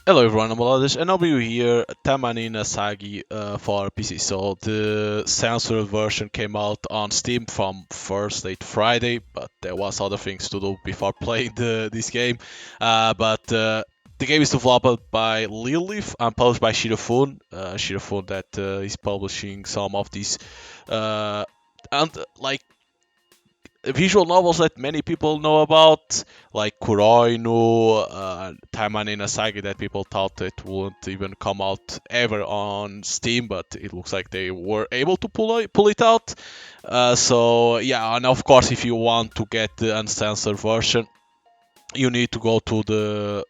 Hello everyone, I'm Oboros, and I'll be here, Taimanin Asagi for PC. So the censored version came out on Steam from Thursday to Friday, but there was other things to do before playing this game. But the game is developed by Lilith and published by Shirofune. Shirofune that is publishing some of these and like visual novels that many people know about, like Kuroinu, Taimanin Asagi, that people thought it wouldn't even come out ever on Steam, but it looks like they were able to pull it out. So yeah, and of course, if you want to get the uncensored version, you need to go to their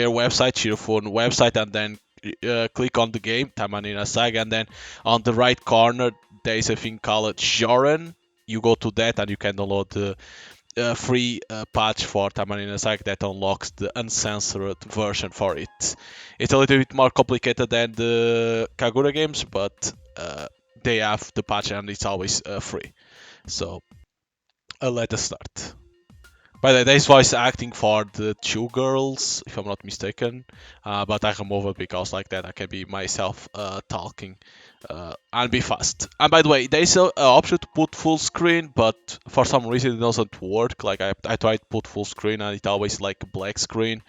website, Shirofune website, and then click on the game, Taimanin Asagi, and then on the right corner there is a thing called Joran. You go to that and you can download the free patch for Taimanin Asagi that unlocks the uncensored version for it. It's a little bit more complicated than the Kagura games, but they have the patch and it's always free. So let us start. By the way, there's voice acting for the two girls, if I'm not mistaken, but I remove it because like that I can be myself talking and be fast. And by the way, there's an option to put full screen, but for some reason it doesn't work. Like I tried to put full screen and it always like a black screen,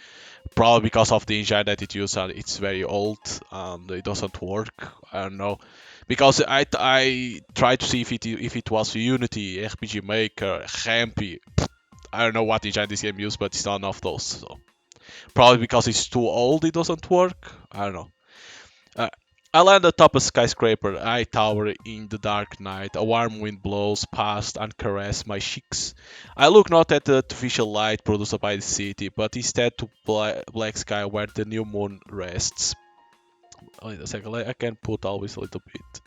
probably because of the engine that it uses and it's very old and it doesn't work. I don't know. Because I tried to see if it was Unity, RPG Maker, Rampy. I don't know what engine this game used, but it's none of those. So probably because it's too old, it doesn't work. I don't know. Uh, I land atop a skyscraper, I tower in the dark night. A warm wind blows past and caresses my cheeks. I look not at the artificial light produced by the city, but instead to black sky where the new moon rests. Wait a second, I can put always a little bit.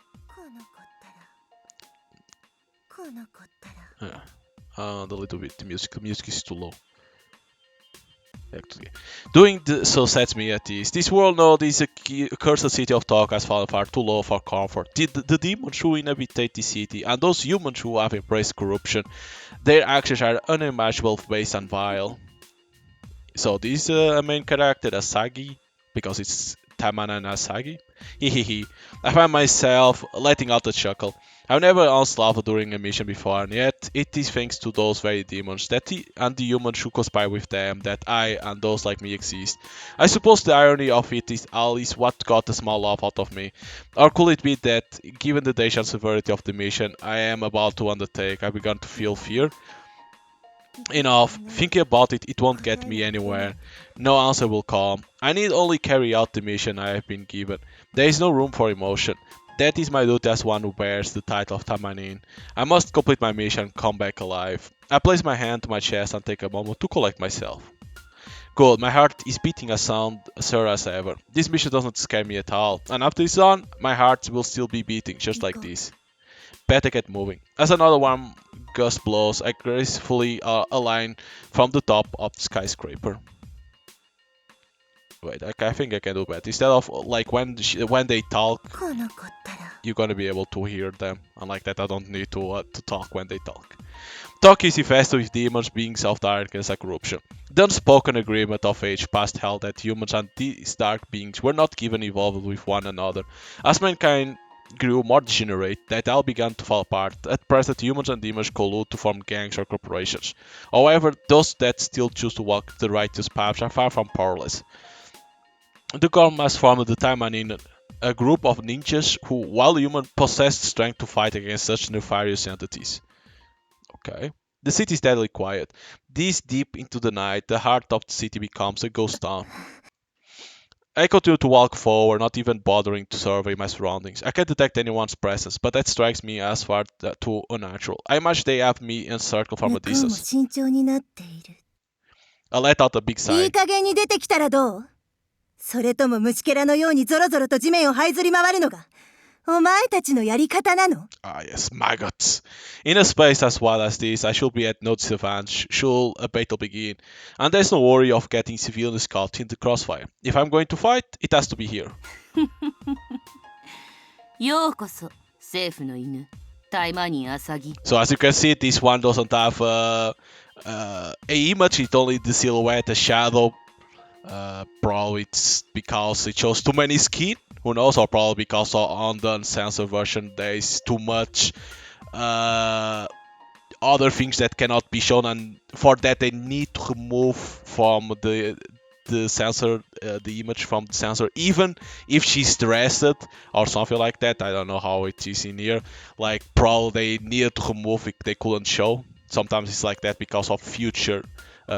Yeah, a little bit. The music is too low. Actually, doing so sets me at ease. This world node is a cursed city of talk has fallen far too low for comfort. The demons who inhabit the city and those humans who have embraced corruption, their actions are unimaginable, base and vile. So this main character Asagi, because it's Taimanin Asagi. Hehehe. I find myself letting out a chuckle. I've never once laughed during a mission before, and yet it is thanks to those very demons and the humans who conspire with them that I and those like me exist. I suppose the irony of it is all is what got a small laugh out of me. Or could it be that, given the danger and severity of the mission I am about to undertake, I began to feel fear? Enough. Thinking about it, it won't get me anywhere. No answer will come. I need only carry out the mission I have been given. There is no room for emotion. That is my duty as one who bears the title of Taimanin. I must complete my mission and come back alive. I place my hand to my chest and take a moment to collect myself. Good, my heart is beating as sound sure as ever. This mission doesn't scare me at all, and after it's done, my heart will still be beating just like this. Better get moving. As another warm gust blows, I gracefully align from the top of the skyscraper. Wait, I think I can do that. Instead of like when they talk, you're gonna be able to hear them. Unlike that, I don't need to talk when they talk. Talk is faster with demons being self-direct as a corruption. The unspoken agreement of age past held that humans and these dark beings were not given involved with one another. As mankind grew more degenerate, that all began to fall apart. At present, humans and demons collude to form gangs or corporations. However, those that still choose to walk the righteous paths are far from powerless. The government has formed the Taimanin, a group of ninjas who, while human, possess strength to fight against such nefarious entities. Okay. The city is deadly quiet. This deep into the night, the heart of the city becomes a ghost town. I continue to walk forward, not even bothering to survey my surroundings. I can't detect anyone's presence, but that strikes me as far too unnatural. I imagine they have me encircled from a distance. I let out a big sigh. それとも虫けらのようにゾロゾロと地面を這いずり回るのがお前たちのやり方なの? Ah, yes, maggots. In a space as wild as this, I should be at no disadvantage should a battle begin, and there's no worry of getting civilians caught in the crossfire. If I'm going to fight, it has to be here. ようこそ政府の犬タイマニンアサギ So as you can see, this one doesn't have a image, it's only the silhouette, a shadow. Probably it's because it shows too many skin. Who knows? Or probably because on the uncensored version there is too much other things that cannot be shown, and for that they need to remove from the sensor the image from the sensor, even if she's dressed or something like that. I don't know how it is in here. Like probably they needed to remove it, they couldn't show. Sometimes it's like that because of future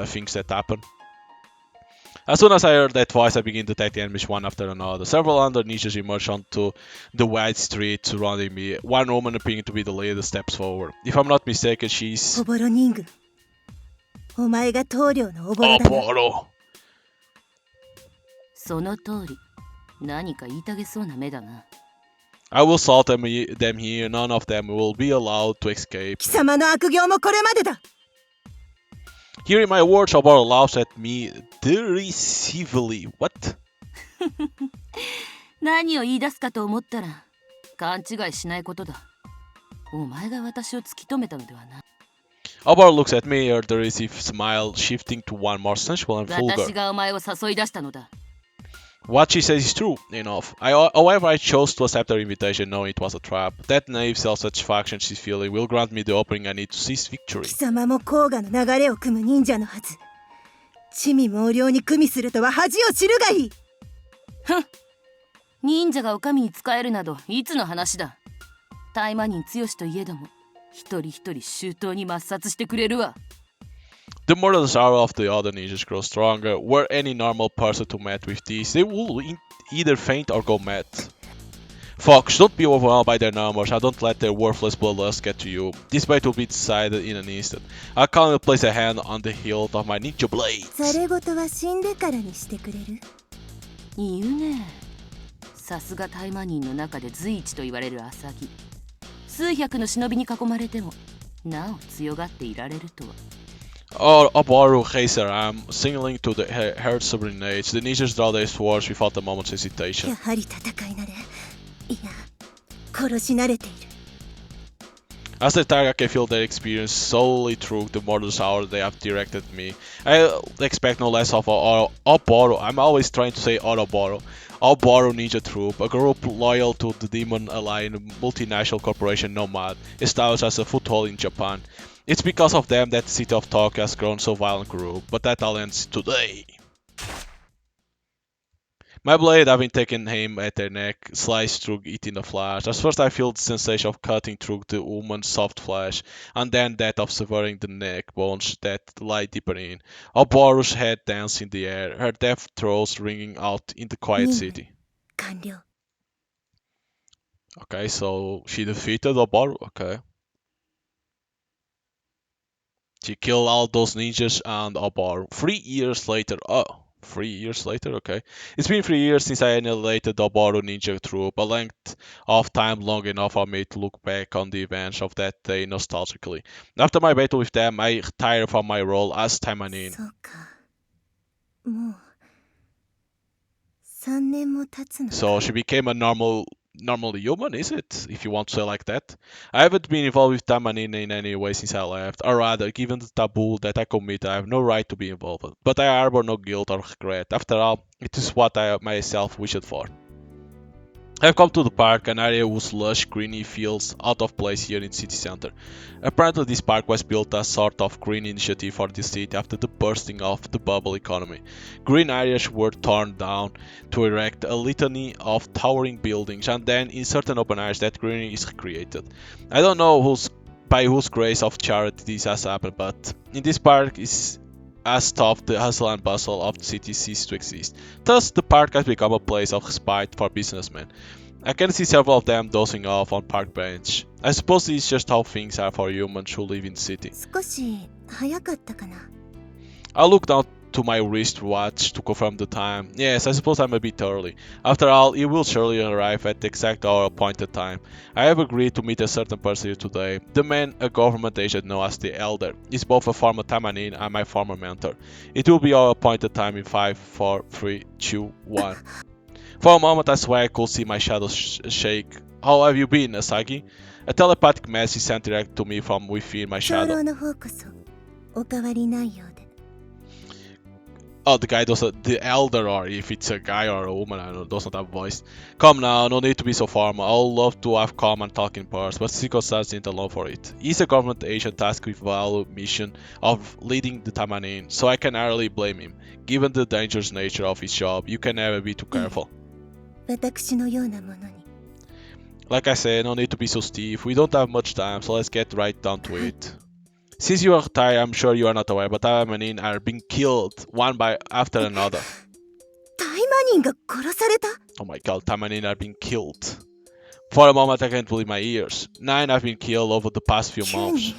things that happen. As soon as I heard that voice, I began to attack the enemies one after another. Several other ninjas emerged onto the wide street surrounding me. One woman, appearing to be the leader, steps forward. If I'm not mistaken, she's おぼろ人軍お前が棟梁のおぼろだな Oboro. その通り。何か言いたげそうな目だな。I will salt them here. None of them will be allowed to escape. 貴様の悪行もこれまでだ Hearing my words, Oboro laughs at me derisively. What? 何を言い出すかと思ったら勘違いしないことだ。お前が私を突き止めたのではな。Oboro looks at me, her derisive smile shifting to one more sensual and 私 vulgar. がお前を誘い出したのだ。 What she says is true enough. However, I chose to accept her invitation knowing it was a trap. That naive self-satisfaction she's feeling will grant me the opening I need to seize victory. 貴様も甲賀の流れを組む忍者のはず地味猛量に組みするとは恥を知るがいい忍者がお上に仕えるなどいつの話だ。大魔人強しといえども一人一人周到に抹殺してくれるわ。 The murderous aura of the other ninjas grows stronger. Were any normal person to meet with these, they will either faint or go mad. Fox, don't be overwhelmed by their numbers. I don't let their worthless bloodlust get to you. This fight will be decided in an instant. I'll calmly place a hand on the hilt of my ninja blade. ざれ事は死んでからにしてくれる言うね。さすが大魔人の中で随一と言われるアサギ。数百の忍びに囲まれてもなお強がっていられるとは。 Oboru raised her arm, signaling to the herd subordinates. The ninjas draw their swords without a moment's や hesitation. はり戦い慣れいや殺し慣れている As the target, I can feel their experience solely through the murderous aura they have directed at me. I expect no less of Oboro. I'm always trying to say Oboros Ninja Troop, a group loyal to the Demon Alliance multinational corporation Nomad, established as a foothold in Japan. It's because of them that the city of Tokyo has grown so violent group, but that all ends today. My blade, having taken aim at their neck, sliced through it in a flash. At first I feel the sensation of cutting through the woman's soft flesh, and then that of severing the neck bones that lie deeper in. Oboros' head danced in the air, her death throes ringing out in the quiet city. 完了 Okay, so she defeated Oboros, okay. She killed all those ninjas and Oboros. 3 years later, 3 years later, okay. It's been 3 years since I annihilated the Oboros ninja troop, a length of time long enough for me to look back on the events of that day nostalgically. After my battle with them, I retired from my role as Taimanin. そうかもう3年も経つの So she became a normally human, is it? If you want to say like that. I haven't been involved with Taimanin in any way since I left, or rather, given the taboo that I committed, I have no right to be involved. But I harbor no guilt or regret. After all, it is what I myself wished for. I've come to the park, an area whose lush, greeny feels out of place here in city center. Apparently this park was built as sort of green initiative for the city after the bursting of the bubble economy. Green areas were torn down to erect a litany of towering buildings, and then in certain open areas that greenery is recreated. I don't know by whose grace of charity this has happened, but in this park is as tough the hustle and bustle of the city ceased to exist. Thus, the park has become a place of respite for businessmen. I can see several of them dozing off on park bench. I suppose this is just how things are for humans who live in the city. 少し早かったかな I look down to my wristwatch to confirm the time. Yes, I suppose I'm a bit early. After all, it will surely arrive at the exact hour appointed time. I have agreed to meet a certain person here today. The man a government agent known as the Elder is both a former Taimanin and my former mentor. It will be our appointed time in 5, 4, 3, 2, 1. For a moment I swear I could see my shadow shake. How have you been, Asagi? A telepathic message sent direct to me from within my 長 shadow. 老の方こそお変わりないようで Oh, the guy doesn't. The elder, or if it's a guy or a woman, I don't know, doesn't have a voice. Come now, no need to be so formal. I'll love to have calm and talking parts, but circumstances didn't allow for it. He's a government agent tasked with value mission of leading the Taimanin, so I can hardly blame him. Given the dangerous nature of his job, you can never be too careful. 私のようなものに。 Like I said, no need to be so stiff. We don't have much time, so let's get right down to it. Since you are Thai, I'm sure you are not aware, but Taimanin are being killed one by after another. タイマニンが殺された？ Oh my god, Taimanin are being killed. For a moment, I can't believe my ears. 9 have been killed over the past few 9 months.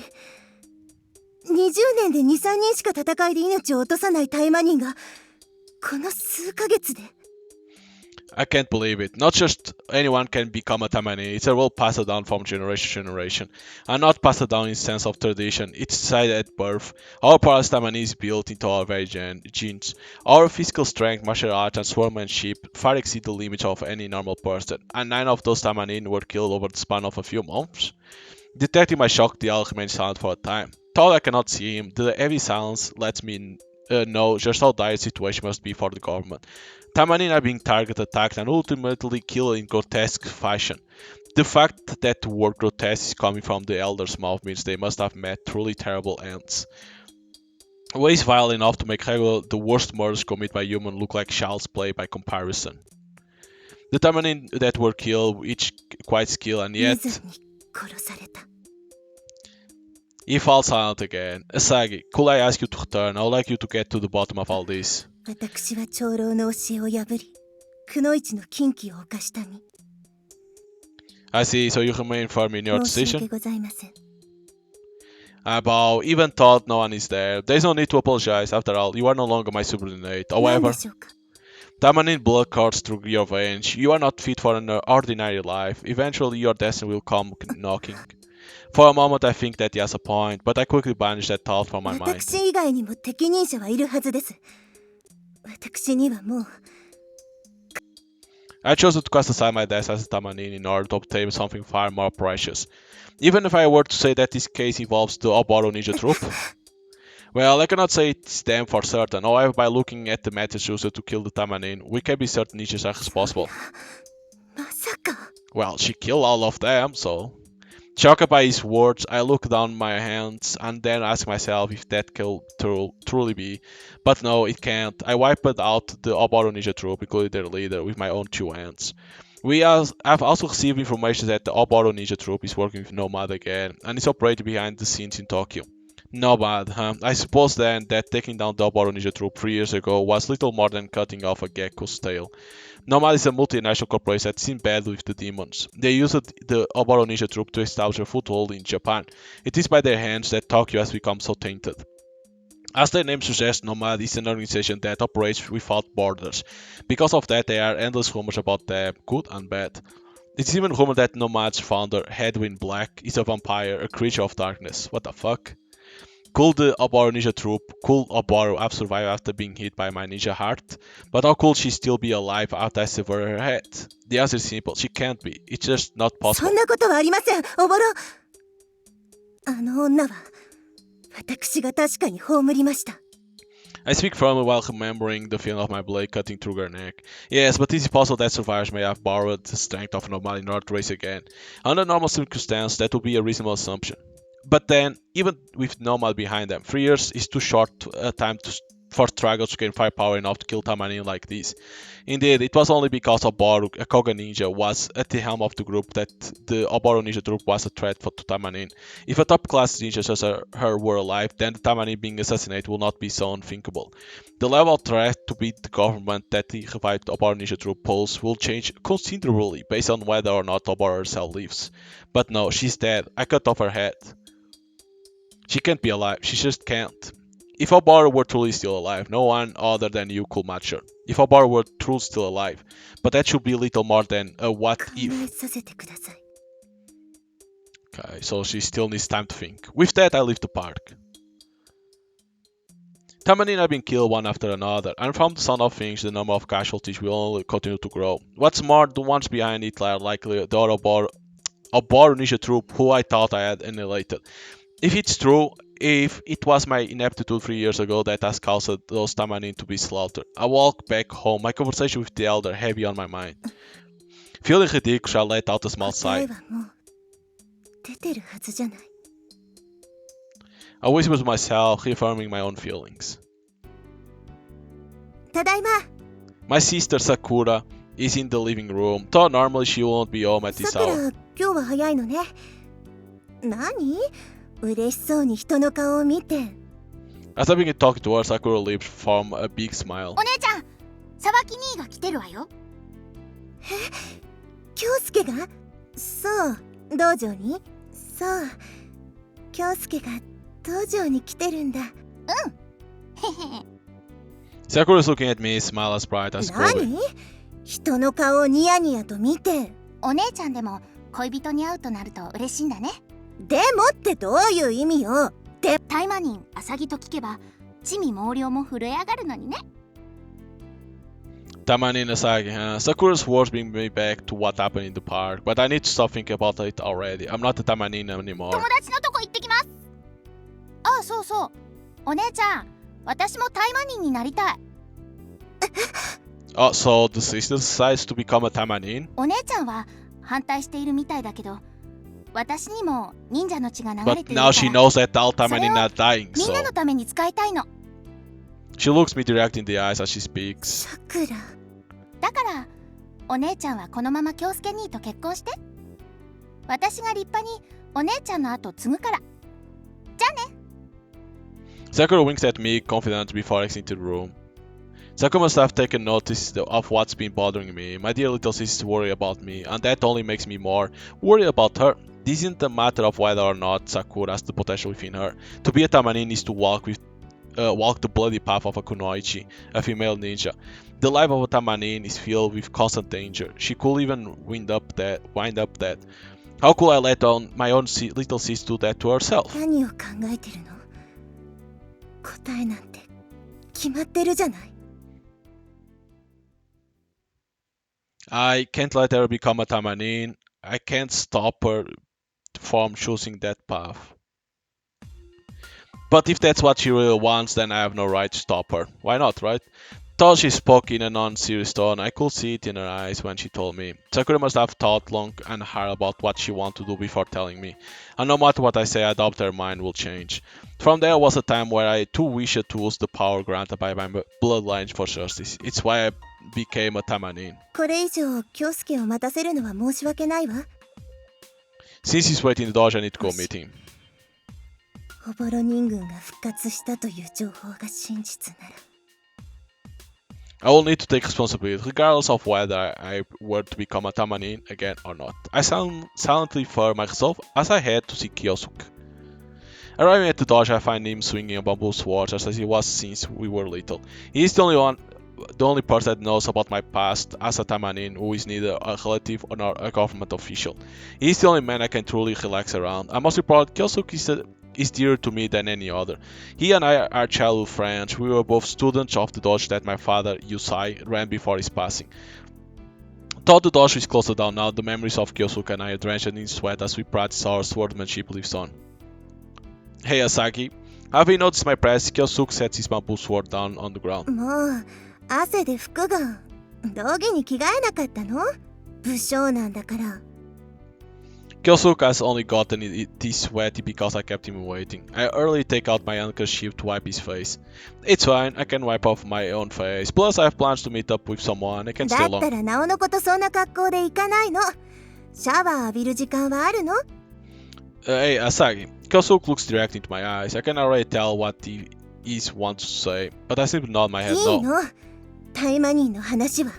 人20年で2、3人しか戦いで命を落とさないタイマニンがこの数ヶ月で。 I can't believe it. Not just anyone can become a Taimanin, it's a role passed down from generation to generation. And not passed down in sense of tradition, it's decided at birth. Our power as Taimanin is built into our very genes. Our physical strength, martial arts, and swordsmanship far exceed the limits of any normal person. And 9 of those Taimanin were killed over the span of a few months. Detecting my shock, the elk remained silent for a time. Though I cannot see him, the heavy silence lets me know just how dire the situation must be for the government. Taimanin are being targeted, attacked, and ultimately killed in grotesque fashion. The fact that the word grotesque is coming from the elder's mouth means they must have met truly terrible ends. Ways vile enough to make the worst murders committed by humans look like child's play by comparison. The Taimanin that were killed, each quite skilled, and 見 yet ずに殺された。 he falls silent again. Asagi, could I ask you to return? I would like you to get to the bottom of all this. 私は長老の教えを破り、くの一の禁忌を犯した身。 I see, so you remain firm in your 申し訳 decision? ございません。 I bow, even thought no one is there. There's no need to apologize, after all, you are no longer my subordinate. 何 However, でしょうか？ Taimanin blood courses through your veins. You are not fit for an ordinary life. Eventually, your destiny will come knocking. For a moment, I think that he has a point, but I quickly banish that thought from my mind. 私以外にも適任者はいるはずです。私にはもう I chose to cast aside my death as a Taimanin in order to obtain something far more precious. Even if I were to say that this case involves the Oboros ninja troop, well, I cannot say it's them for certain. However, by looking at the methods used to kill the Taimanin, we can be certain ninjas are responsible. まさか。 Well, she killed all of them, so... Shocked by his words, I look down my hands and then ask myself if that could truly be. But no, it can't. I wiped out the Oboros ninja troop, including their leader, with my own 2 hands. I've also received information that the Oboros ninja troop is working with Nomad again, and is operating behind the scenes in Tokyo. Nomad, huh? I suppose then that taking down the Oboros ninja troop 3 years ago was little more than cutting off a gecko's tail. Nomad is a multinational corporation that's in bed with the demons. They used the Oboros ninja troop to establish a foothold in Japan. It is by their hands that Tokyo has become so tainted. As their name suggests, Nomad is an organization that operates without borders. Because of that, there are endless rumors about them, good and bad. It's even rumored that Nomad's founder, Hedwin Black, is a vampire, a creature of darkness. What the fuck? Could the Oboros ninja troop, could Oboros have survived after being hit by my ninja heart? But how could she still be alive after I severed her head? The answer is simple, she can't be. It's just not そ possible. んなことはありません、おぼろ。あの女は私が確かに葬りました。 I speak firmly while remembering the feeling of my blade cutting through her neck. Yes, but it is possible that survivors may have borrowed the strength of Nomad in order to race again. Under normal circumstances, that would be a reasonable assumption. But then, even with Nomad behind them, 3 years is too short a time for struggles to gain firepower enough to kill Taimanin like this. Indeed, it was only because Oboros, a Koga ninja, was at the helm of the group that the Oboros ninja troop was a threat to Taimanin. If a top-class ninja such as her were alive, then the Taimanin being assassinated would not be so unthinkable. The level of threat to beat the government that the revived Oboros ninja troop pose will change considerably based on whether or not Oboros herself lives. But no, she's dead. I cut off her head. She can't be alive. She just can't. If Oboros were truly still alive, no one other than you could match her. If Oboros were truly still alive. But that should be little more than a what 考 if. えさせてください。 Okay, so she still needs time to think. With that, I leave the park. Taimanin have been killed one after another, and from the sound of things, the number of casualties will only continue to grow. What's more, the ones behind it are likely the other Oboros ninja troop who I thought I had annihilated. If it's true, If it was my ineptitude 3 years ago that has caused those Taimanin to be slaughtered. I walked back home, my conversation with the elder heavy on my mind. Feeling ridiculous, I let out a small 答え sigh. はもう出てるはずじゃない。 I whispered to myself, reaffirming my own feelings. ただいま。 My sister Sakura is in the living room, though normally she won't be home at さ this くら hour. 今日は早いのね。何嬉しそうに人の顔を見て。 As I began talking to her, Sakura lips formed a big smile. お姉ちゃん、沢木兄が来てるわよ。京介がそう道場にそう京介が道場に来てるんだ。へへ。 Sakura's looking at me, smile as bright as gold. 何人の顔をニヤニヤと見て。お姉ちゃんでも恋人に会うとなると嬉しいんだね。でもってどういう意味よ。タイマニンアサギと聞けば地味猛量も震え上がるのにね。 Taimanin Asagi, huh? Sakura's words bring me back to what happened in the park, but I need to stop thinking about it already. I'm not a Taimanin anymore. 友達のとこ行ってきます。ああ、そうそう。お姉ちゃん、私もタイマニンになりたい。 Oh, so the sister decides to become a Taimanin? お姉ちゃんは反対しているみたいだけど、私にも忍者の血が流れ But ているか now she ら、 knows that all Taimanin are dying, みんな so... のために使いたいの。 She looks me direct in the eyes as she speaks. さくらだからお姉ちゃんはこのまま京介兄と結婚して。私が立派にお姉ちゃんの後継ぐから。じゃあね。 Sakura winks at me, confident, before exiting the room. Sakura must have taken notice of what's been bothering me. My dear little sister worries about me, and that only makes me more worried about her. This isn't a matter of whether or not Sakura has the potential within her. To be a Taimanin is to walk the bloody path of a kunoichi, a female ninja. The life of a Taimanin is filled with constant danger. She could even wind up that. How could I let down my own little sister do that to herself? 何を考えてるの。答えなんて決まってるじゃない。 I can't let her become a Taimanin. I can't stop her from choosing that path. But if that's what she really wants, then I have no right to stop her. Why not, right? Though she spoke in a non-serious tone, I could see it in her eyes when she told me. Sakura must have thought long and hard about what she wanted to do before telling me. And no matter what I say, I doubt her mind will change. From there was a time where I too wished to use the power granted by my bloodline for justice. It's why I became a Taimanin. これ以上京介を待たせるのは申し訳ないわ。 Since he's waiting in the dojo, I need to go meet him. オボロ人軍が復活したという情報が真実なら。 I will need to take responsibility, regardless of whether I were to become a Taimanin again or not. I silently firmed myself as I had to see Kyosuke. Arriving at the dojo, I find him swinging a bamboo sword just as he was since we were little. He is the only person that knows about my past as a Taimanin who is neither a relative nor a government official. He is the only man I can truly relax around. I'm mostly proud Kyosuke is dearer to me than any other. He and I are childhood friends. We were both students of the dojo that my father, Yusai, ran before his passing. Though the dojo is closer down now, the memories of Kyosuke and I are drenched in sweat as we practice our swordsmanship lives on. Hey Asagi, have you noticed my presence? Kyosuke sets his bamboo sword down on the ground. もう汗で服が道着に着替えなかったの。武将なんだから。 Kyosuke has only gotten this sweaty because I kept him waiting. I early take out my handkerchief to wipe his face. It's fine, I can wipe off my own face. Plus I have plans to meet up with someone. I can だ stay った long. らなおのことそんな格好で行かないの。シャワー浴びる時間はあるの。 Hey Asagi, Kyosuke looks direct into my eyes. I can already tell what he wants to say, but I simply nod my い head い no. の。タイマニンの話は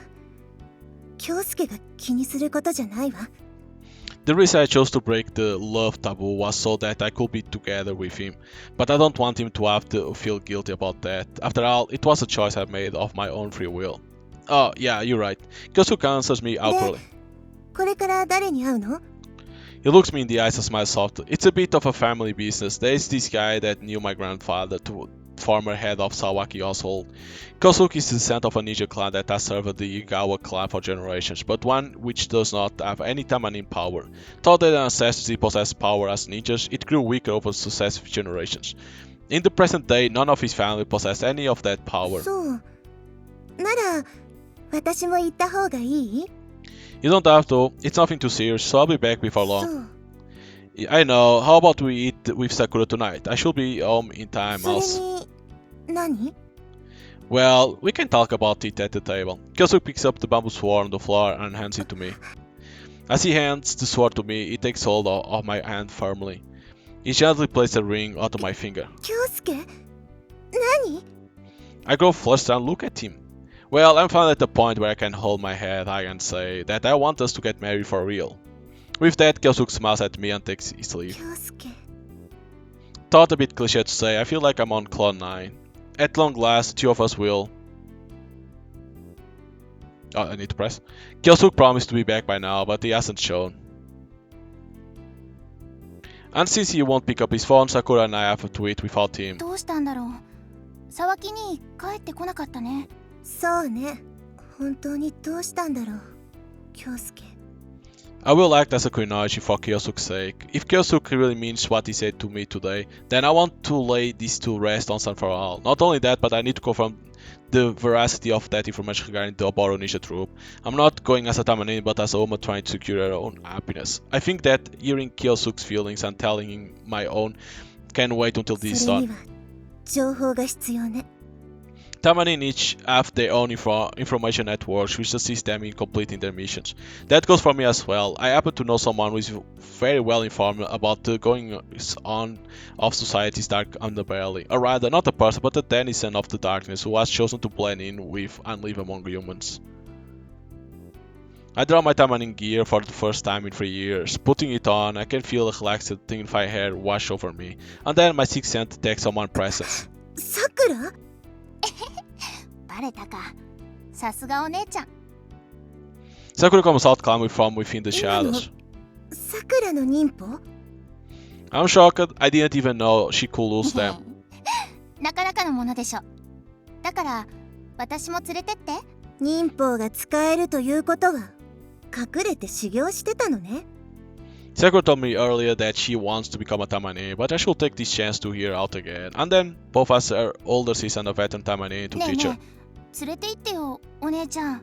京介が気にすることじゃないわ。 The reason I chose to break the love taboo was so that I could be together with him, but I don't want him to have to feel guilty about that. After all, it was a choice I made of my own free will. Oh, yeah, you're right. Kyosuke answers me awkwardly. これから誰に会うの。 He looks me in the eyes and smiles softly. It's a bit of a family business. There's this guy that knew my grandfather former head of Sawaki household. Kyosuke is the descent of a ninja clan that has served the Igawa clan for generations, but one which does not have any Taimanin power. Thought that an ancestry possessed power as ninjas, it grew weaker over successive generations. In the present day, none of his family possess any of that power. そうなら私も行った方がいい？ You don't have to, it's nothing too serious, so I'll be back before そ long. う I know, how about we eat with Sakura tonight? I should be home in time それ also. に何？ Well, we can talk about it at the table. Kyosuke picks up the bamboo sword on the floor and hands it to me. As he hands the sword to me, he takes hold of my hand firmly. He gently places a ring onto my finger. 京介何？ I grow flustered and look at him. Well, I'm finally at the point where I can hold my head high and say that I want us to get married for real. With that, Kyosuke smiles at me and takes his leave. 京介 Thought a bit cliche to say, I feel like I'm on cloud 9. At long last, two of us will... Oh, I need to press. Kyosuke promised to be back by now, but he hasn't shown. And since he won't pick up his phone, Sakura and I have to eat without him. どうしたんだろう。沢木に帰ってこなかったね。そうね本当にどうしたんだろう京介 I will act as a Kunoichi for Kyosuke's sake. If Kyosuke really means what he said to me today, then I want to lay this to rest once and for all. Not only that, but I need to confirm the veracity of that information regarding the Oboros ninja troop. I'm not going as a Taimanin, but as a woman trying to secure her own happiness. I think that hearing Kyosuke's feelings and telling him my own can wait until this is それに done. は情報が必要ね Taimanin each have their own information networks which assist them in completing their missions. That goes for me as well. I happen to know someone who is very well informed about the goings on of society's dark underbelly. Or rather, not a person, but a denizen of the darkness who has chosen to blend in with and live among humans. I draw my Taimanin gear for the first time in 3 years. Putting it on, I can feel a relaxed, dignified hair wash over me. And then my sixth sense detects someone's presence. さくらバレたか。さすがお姉ちゃん。 Sakura comes out calmly from within the shadows. さくらの忍法 I'm shocked, I didn't even know she could lose them. なかなかのものでしょ。だから私も連れてって。忍法が使えるということは隠れて修行してたのね Sakura told me earlier that she wants to become a Taimanin, but I should take this chance to hear her out again. And then, both as her older sister and a veteran Taimanin to ねえ teach her. ねえ、連れて行ってよ、お姉ちゃん。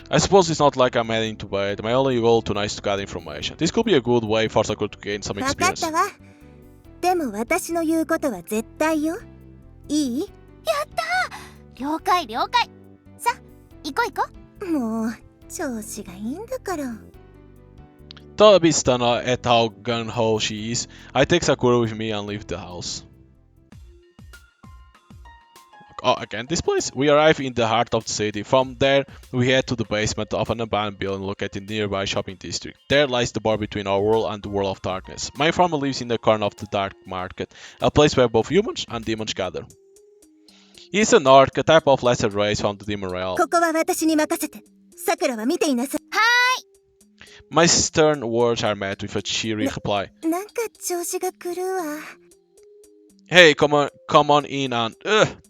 I suppose it's not like I'm heading to bed. My only goal tonight is to gather information. This could be a good way for Sakura to gain some 分かっ experience. たわでも私の言うことは絶対よいい了解了解。さ、行こう行こう。もう調子がいいんだから Though a bit stunned at how gun-ho she is, I take Sakura with me and leave the house. Oh, again this place? We arrive in the heart of the city. From there, we head to the basement of an abandoned building located in the nearby shopping district. There lies the border between our world and the world of darkness. My informant lives in the corner of the dark market, a place where both humans and demons gather. He is an orc, a type of lesser race from the demon realm. ここは私に任せてさくらは見ていなさ My stern words are met with a cheery reply. いなんか調子が狂うわ Hey, come on in and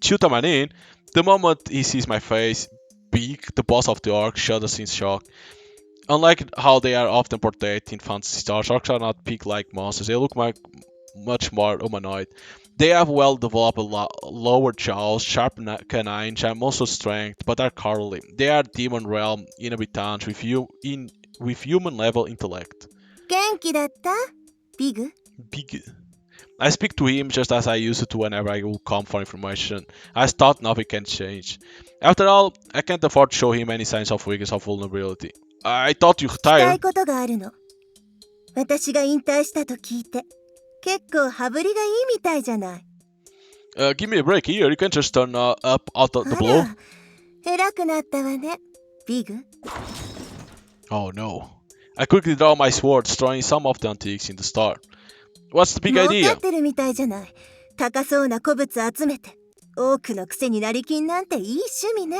shoot him in. The moment he sees my face, Beak, the boss of the orc, shudders in shock. Unlike how they are often portrayed in fantasy stars, orcs are not pig-like monsters. They look much more humanoid. They have well-developed lower jaws, sharp canines, and monster strength, but are cowardly. They are demon realm inhabitants with human-level intellect. 元気だったビグ Big. I speak to him just as I used to whenever I would come for information. I thought nothing can change. After all, I can't afford to show him any signs of weakness or vulnerability. I thought you したい retired. ことがあるの私が引退したと聞いて結構羽振りがいいみたいじゃない Give me a break here. You can't just turn up out of the あ blue. ら偉くなったわねビグ Oh no. I quickly draw my sword, destroying some of the antiques in the store. What's the big 儲か idea? ってるみたいじゃない高そうな古物集めて多くのくせになりきんなんていい趣味ね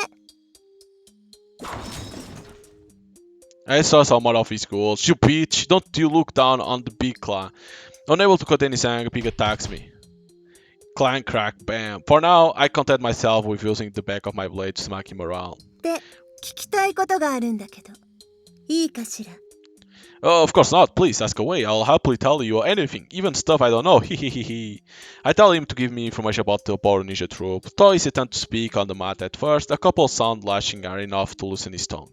I saw some of his goals. You bitch! Don't you look down on the big clan. Unable to cut any sang, Pig attacks me. Clang, crack, bam. For now, I content myself with using the back of my blade to smack him around. で、聞きたいことがあるんだけど、いいかしら。Oh, of course not. Please ask away. I'll happily tell you anything, even stuff I don't know. Hehehehe. I tell him to give me information about the Oboro ninja troop. Though he hesitant to speak on the matter at first, a couple of sound lashing are enough to loosen his tongue.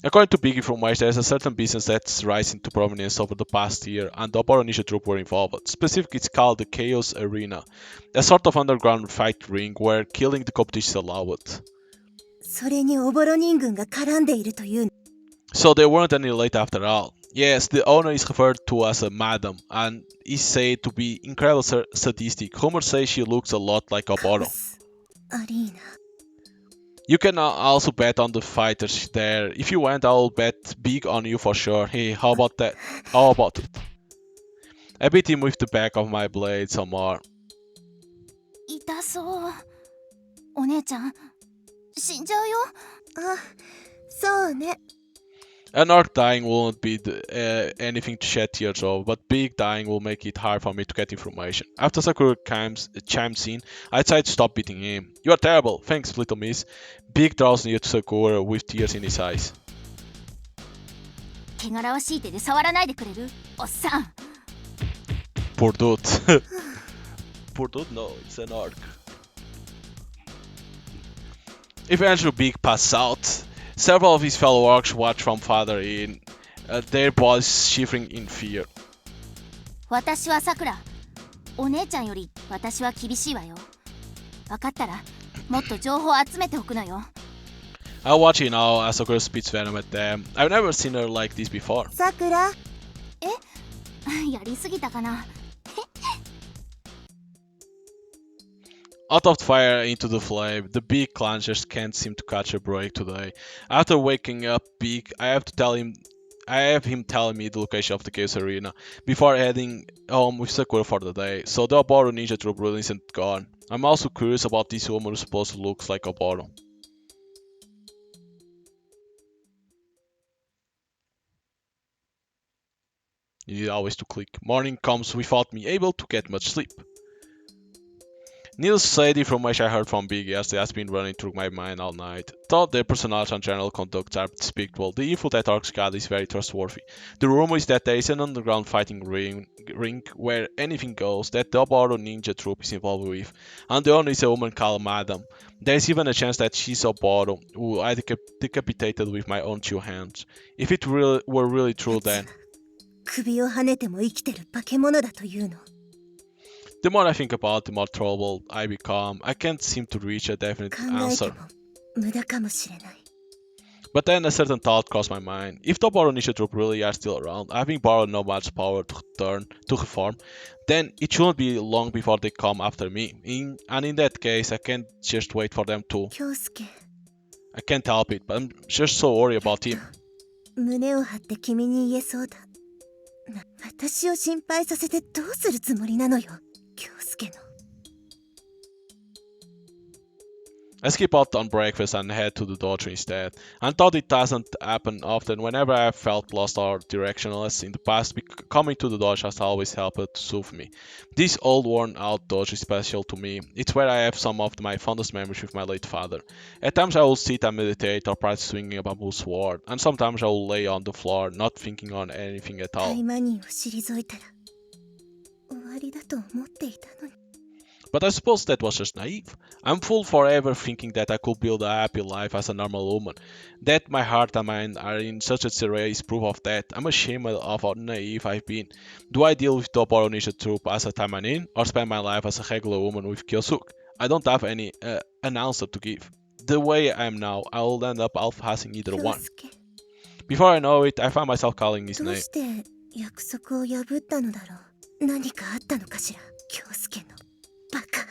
According to big information, there is a certain business that's rising to prominence over the past year, and the Oboro ninja troop were involved. Specifically, it's called the Chaos Arena, a sort of underground fight ring where killing the competition is allowed. それにオボロ人軍が絡んでいるというの。So they weren't any late after all. Yes, the owner is referred to as a madam, and is said to be incredibly sadistic. Rumors say she looks a lot like Oboro. アリーナ。 You can also bet on the fighters there. If you went, I'll bet big on you for sure. Hey, how about that? How about it? I beat him with the back of my blade some more. 痛そう。お姉ちゃん、死んじゃうよ。あ、そうね。An orc dying won't be anything to shed tears over, but Big dying will make it hard for me to get information. After Sakura chimes in, I decide to stop beating him. You are terrible, thanks little miss. Big draws near to Sakura with tears in his eyes. 汚らわしい手で触らないでくれるおっさん。 Poor dude. Poor dude? No, it's an orc. Eventually Big passes out. Several of his fellow orcs watch from farther in, their bodies shivering in fear. 私はさくら。お姉ちゃんより私は厳しいわよ。分かったらもっと情報を集めておくのよ。I watch you now as Sakura spits venom at them. I've never seen her like this before. さくら。やりすぎたかな。Out of the fire into the flame, the big clangers can't seem to catch a break today. After waking up Big, I have him telling me the location of the Chaos Arena before heading home with Sakura for the day, so the Oboro ninja troop really isn't gone. I'm also curious about this woman who supposedly looks like Oboro. You need always to click. Morning comes without me able to get much sleep. Needless to say, the information I heard from Big yesterday has been running through my mind all night. Thought their personality and general conduct are despicable. The info that Orcs got is very trustworthy. The rumor is that there is an underground fighting ring where anything goes that the Oboro ninja troop is involved with, and the owner is a woman called Madam. There is even a chance that she's Oboro, who I decapitated with my own two hands. If it were really true, then 首をはねても生きてる化け物だというの。 the more I think about it, the more troubled I become. I can't seem to reach a definite 考えて answer. も無駄かもしれない。 But then a certain thought crossed my mind. If the Oboro ninja troop really are still around, having borrowed no much power to reform, then it shouldn't be long before they come after me. And in that case, I can't just wait for them to. 京介、 I can't help it, but I'm just so worried about him. 胸を張って君に言えそうだ。私を心配させてどうするつもりなのよ、京介の。 I skip out on breakfast and head to the dojo instead. I thought it doesn't happen often. Whenever I have felt lost or directionless in the past, coming to the dojo has always helped to soothe me. This old worn-out dojo is special to me. It's where I have some of my fondest memories with my late father. At times I will sit and meditate or practice swinging a bamboo sword, and sometimes I will lay on the floor, not thinking on anything at タ all. イマニンを退いたら終わりだと思っていたのに。 But I suppose that was just naive. I'm fool forever thinking that I could build a happy life as a normal woman. That my heart and mind are in such a disarray is proof of that. I'm ashamed of how naive I've been. Do I deal with the Oboros ninja troop as a Taimanin, or spend my life as a regular woman with Kyosuke? I don't have any an answer to give. The way I am now, I will end up outpassing either 京 one. 介、 Before I know it, I find myself calling his どう name. して約束を破ったのだろう。何かあったのかしら、京介のバカ。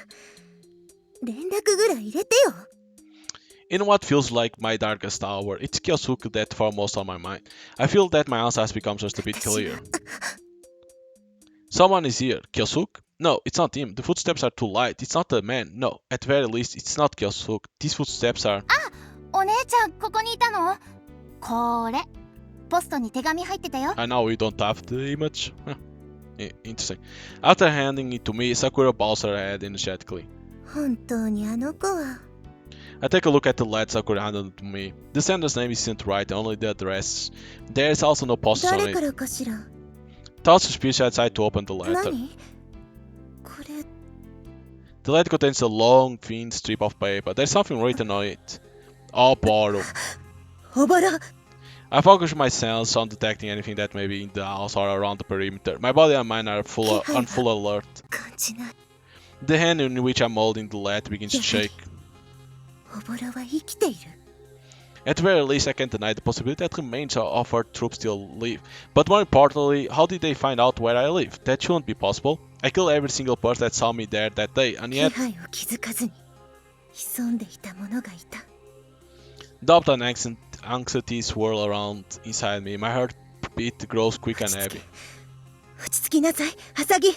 連絡ぐらい入れてよ。 In what feels like my darkest hour, it's Kyosuke that foremost on my mind. I feel that my answer has become just a bit 私 clear. は Someone is here. Kyosuke? No, it's not him. The footsteps are too light. It's not a man. No, at the very least, it's not Kyosuke. These footsteps are... お姉ちゃんここにいたの？これポストに手紙入ってたよ。 I know we don't have the image. Huh. Interesting. After handing it to me, Sakura bows her head energetically. 本当にあの子は I take a look at the letter Sakura handed to me. The sender's name isn't right, only the address. There is also no posters on 誰か it. らかしら Toss suspicious, I decide to open the letter. 何これ The letter contains a long, thin strip of paper. There's something written on it. Oboros. おぼろ I focus my sense on detecting anything that may be in the house or around the perimeter. My body and mind are on full alert. 感じない The hand in which I'm holding the letter begins to shake. おぼろは生きている At the very least, I can't deny the possibility that remains of our troops still live. But more importantly, how did they find out where I live? That shouldn't be possible. I killed every single person that saw me there that day, and 気 yet 配を気づかずに潜んでいた者がいた doubt and anxiety swirl around inside me. My heartbeat grows quick and heavy. 落ち着きなさいハサギ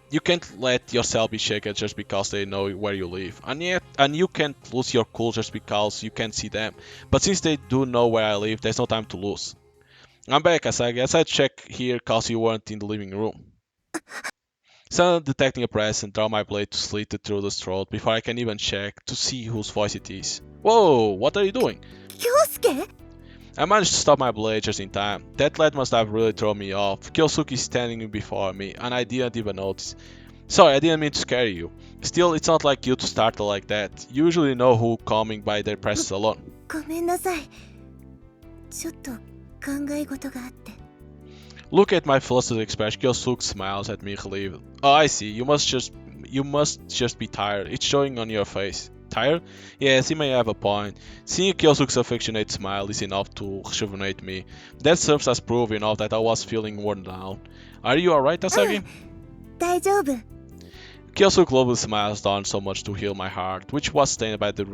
You can't let yourself be shaken just because they know where you live, and you can't lose your cool just because you can't see them. But since they do know where I live, there's no time to lose. I'm back, Asagi. I said check here cause you weren't in the living room. Suddenly detecting a presence, draw my blade to slit it through the throat before I can even check to see whose voice it is. Whoa, what are you doing? 京介 I managed to stop my blade just in time. That lead must have really thrown me off. Kyosuke is standing before me, and I didn't even notice. Sorry, I didn't mean to scare you. Still, it's not like you to startle like that. You usually know who coming by their presence alone. ごめんなさいちょっと考え事があって Look at my flustered expression. Kyosuke smiles at me relieved. Oh, I see. You must just be tired. It's showing on your face. Tired? Yes, he may have a point. Seeing Kyosuke's affectionate smile is enough to rejuvenate me. That serves as proof enough that I was feeling worn down. Are you alright, Asagi? 大丈夫 Kyosuke globally smiles down so much to heal my heart, which was stained by the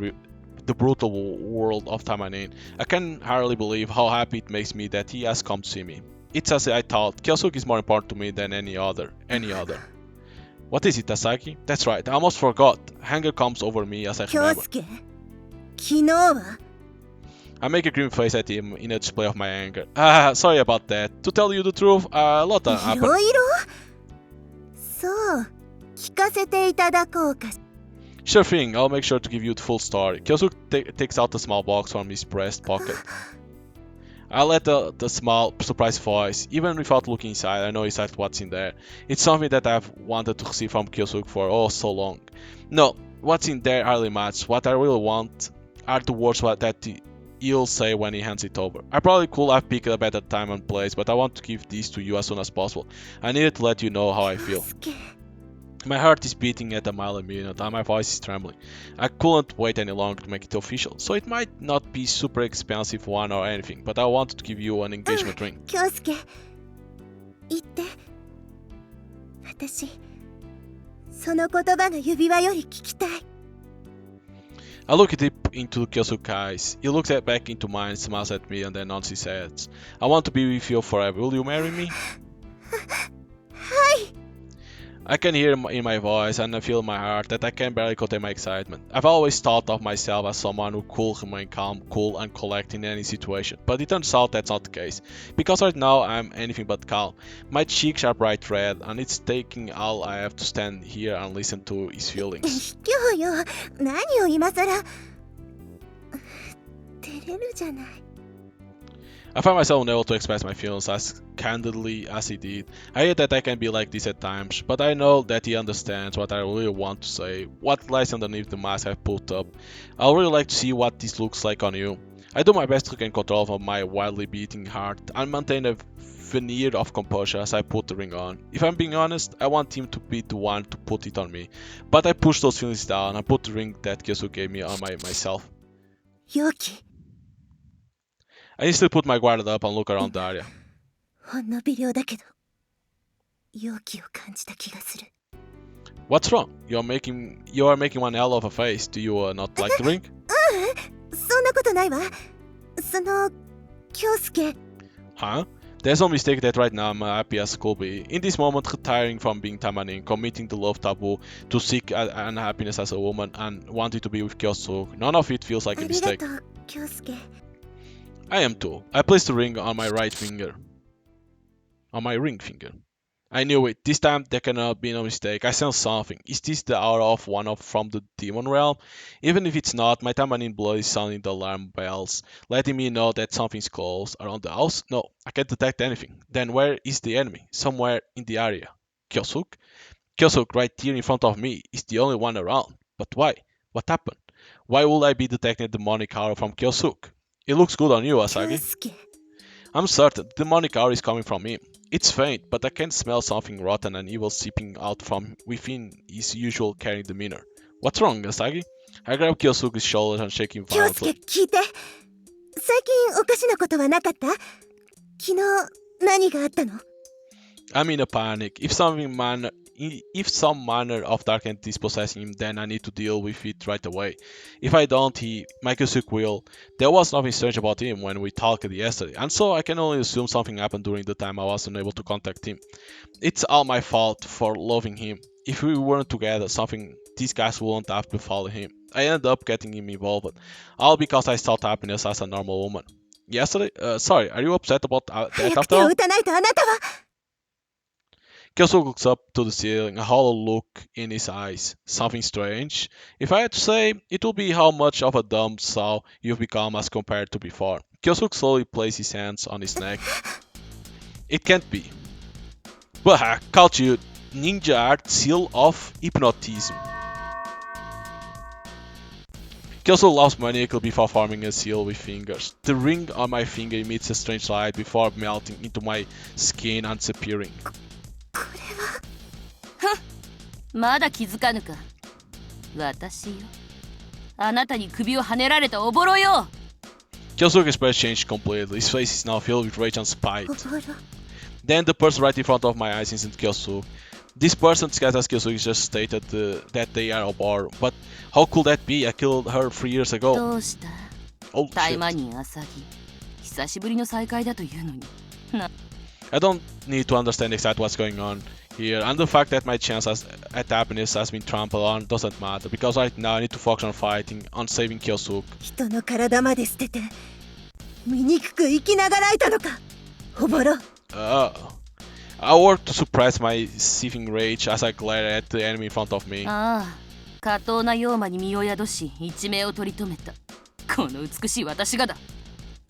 brutal world of Taimanin. I can hardly believe how happy it makes me that he has come to see me. It's as I thought. Kyosuke is more important to me than any other. What is it, Asagi? That's right, I almost forgot. Anger comes over me as I 京 remember. 介昨日は I make a grim face at him in a display of my anger. Sorry about that. To tell you the truth, a lot い happened. ろいろそう聞かせていただこうか Sure thing, I'll make sure to give you the full story. Kyosuke takes out a small box from his breast pocket. I let the small, surprised voice. Even without looking inside, I know exactly what's in there. It's something that I've wanted to see from Kyosuke for oh so long. No, what's in there hardly matters. What I really want are the words that he'll say when he hands it over. I probably could have picked a better time and place, but I want to give these to you as soon as possible. I needed to let you know how I 京 feel. 介 My heart is beating at a mile a minute and my voice is trembling. I couldn't wait any longer to make it official, so it might not be super expensive one or anything, but I wanted to give you an engagement ring. 京介言って私その言葉が指輪より聞きたい I look deep into Kyosuke's eyes. He looks back into mine, smiles at me, and then nods his head. I want to be with you forever. Will you marry me? I can hear in my voice and I feel in my heart that I can barely contain my excitement. I've always thought of myself as someone who could remain calm, cool, and collected in any situation, but it turns out that's not the case. Because right now I'm anything but calm. My cheeks are bright red, and it's taking all I have to stand here and listen to his feelings. 卑怯よ何を今さら照れるじゃない I find myself unable to express my feelings as candidly as he did. I hate that I can be like this at times, but I know that he understands what I really want to say, what lies underneath the mask I've put up. I'd really like to see what this looks like on you. I do my best to gain control of my wildly beating heart and maintain a veneer of composure as I put the ring on. If I'm being honest, I want him to be the one to put it on me, but I push those feelings down and put the ring that Kyosuke gave me on myself. 容器 I instantly put my guard up and look around the area. ほんの微量だけど容器を感じた気がする What's wrong? You are making one hell of a face. Do you not like the ring? そんなことないわその京介 Huh? There's no mistake that right now I'm happy as could be. In this moment, retiring from being Taimanin, committing the love taboo to seek unhappiness as a woman, and wanting to be with Kyosuke, none of it feels like あ a りが mistake. とう京介 I am too. I place the ring on my right finger. On my ring finger. I knew it. This time there cannot be no mistake. I sense something. Is this the aura of one of from the demon realm? Even if it's not, my Taimanin blood is sounding the alarm bells, letting me know that something's close. Around the house? No, I can't detect anything. Then where is the enemy? Somewhere in the area. Kyosuke? Kyosuke right here in front of me is the only one around. But why? What happened? Why would I be detecting a demonic aura from Kyosuke? It looks good on you, 京 Asagi. 介 I'm certain the demonic aura is coming from him. It's faint, but I can smell something rotten and evil seeping out from within his usual caring demeanor. What's wrong, Asagi? I grab Kyosuke's shoulders and shake him 京介 violently. 聞いて最近おかしなことはなかった昨日何があったの I'm in a panic. If some manner of dark entity is possessing him, then I need to deal with it right away. If I don't, my Kyosuke will. There was nothing strange about him when we talked yesterday, and so I can only assume something happened during the time I wasn't able to contact him. It's all my fault for loving him. If we weren't together, something these guys wouldn't have befallen him. I ended up getting him involved, all because I sought happiness as a normal woman. Yesterday? Sorry, are you upset about that 早く after 手を all? 打たないとあなたは Kyosuke looks up to the ceiling, a hollow look in his eyes. Something strange? If I had to say, it would be how much of a dumb soul you've become as compared to before. Kyosuke slowly places his hands on his neck. It can't be. Bah, caught you. Ninja art seal of hypnotism. Kyosuke laughs maniacally before forming a seal with fingers. The ring on my finger emits a strange light before melting into my skin and disappearing. これはまだ気づかぬか。私よ。あなたに首をはねられたおぼろよ。 Kyosuke's expression changed completely. His face is now filled with rage and spite. おぼろ Then the person right in front of my eyes isn't Kyosuke. This person disguised as Kyosuke just stated that they are Oboros. But how could that be? I killed her 3 years ago. どうした Oh タイマ shit. ニンアサギ。久しぶりの再会だというのに。 I don't need to understand exactly what's going on here. And the fact that my chance at happiness has been trampled on doesn't matter. Because right now I need to focus on fighting, on saving Kyosuke. 人の体まで捨てて醜く生きながらえたのかおぼろ I work to suppress my seething rage as I glare at the enemy in front of me. ああ、下等な妖魔に身を宿し一命を取り留めた。この美しい私がだ。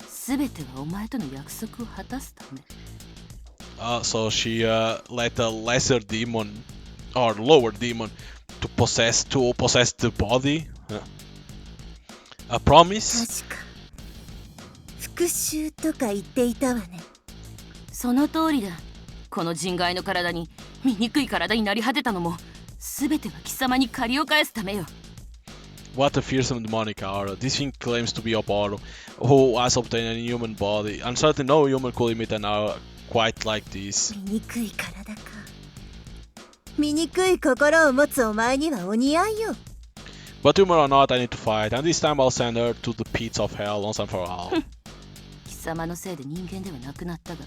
すべてはお前との約束を果たすため。So she let a lesser demon or lower demon to possess the body. A promise? 確か復讐とか言っていたわねその通りだ。この人外の体に醜い体になり果てたのもすべては貴様に借りを返すためよ。 What a fearsome demonic aura. This thing claims to be Oboros, who has obtained a human body, and certainly no human could emit an aura quite like this. 醜い体か醜い心を持つお前にはお似合いよ But humor or not, I need to fight, and this time I'll send her to the pits of hell once and for all. 貴様のせいで人間ではなくなったが、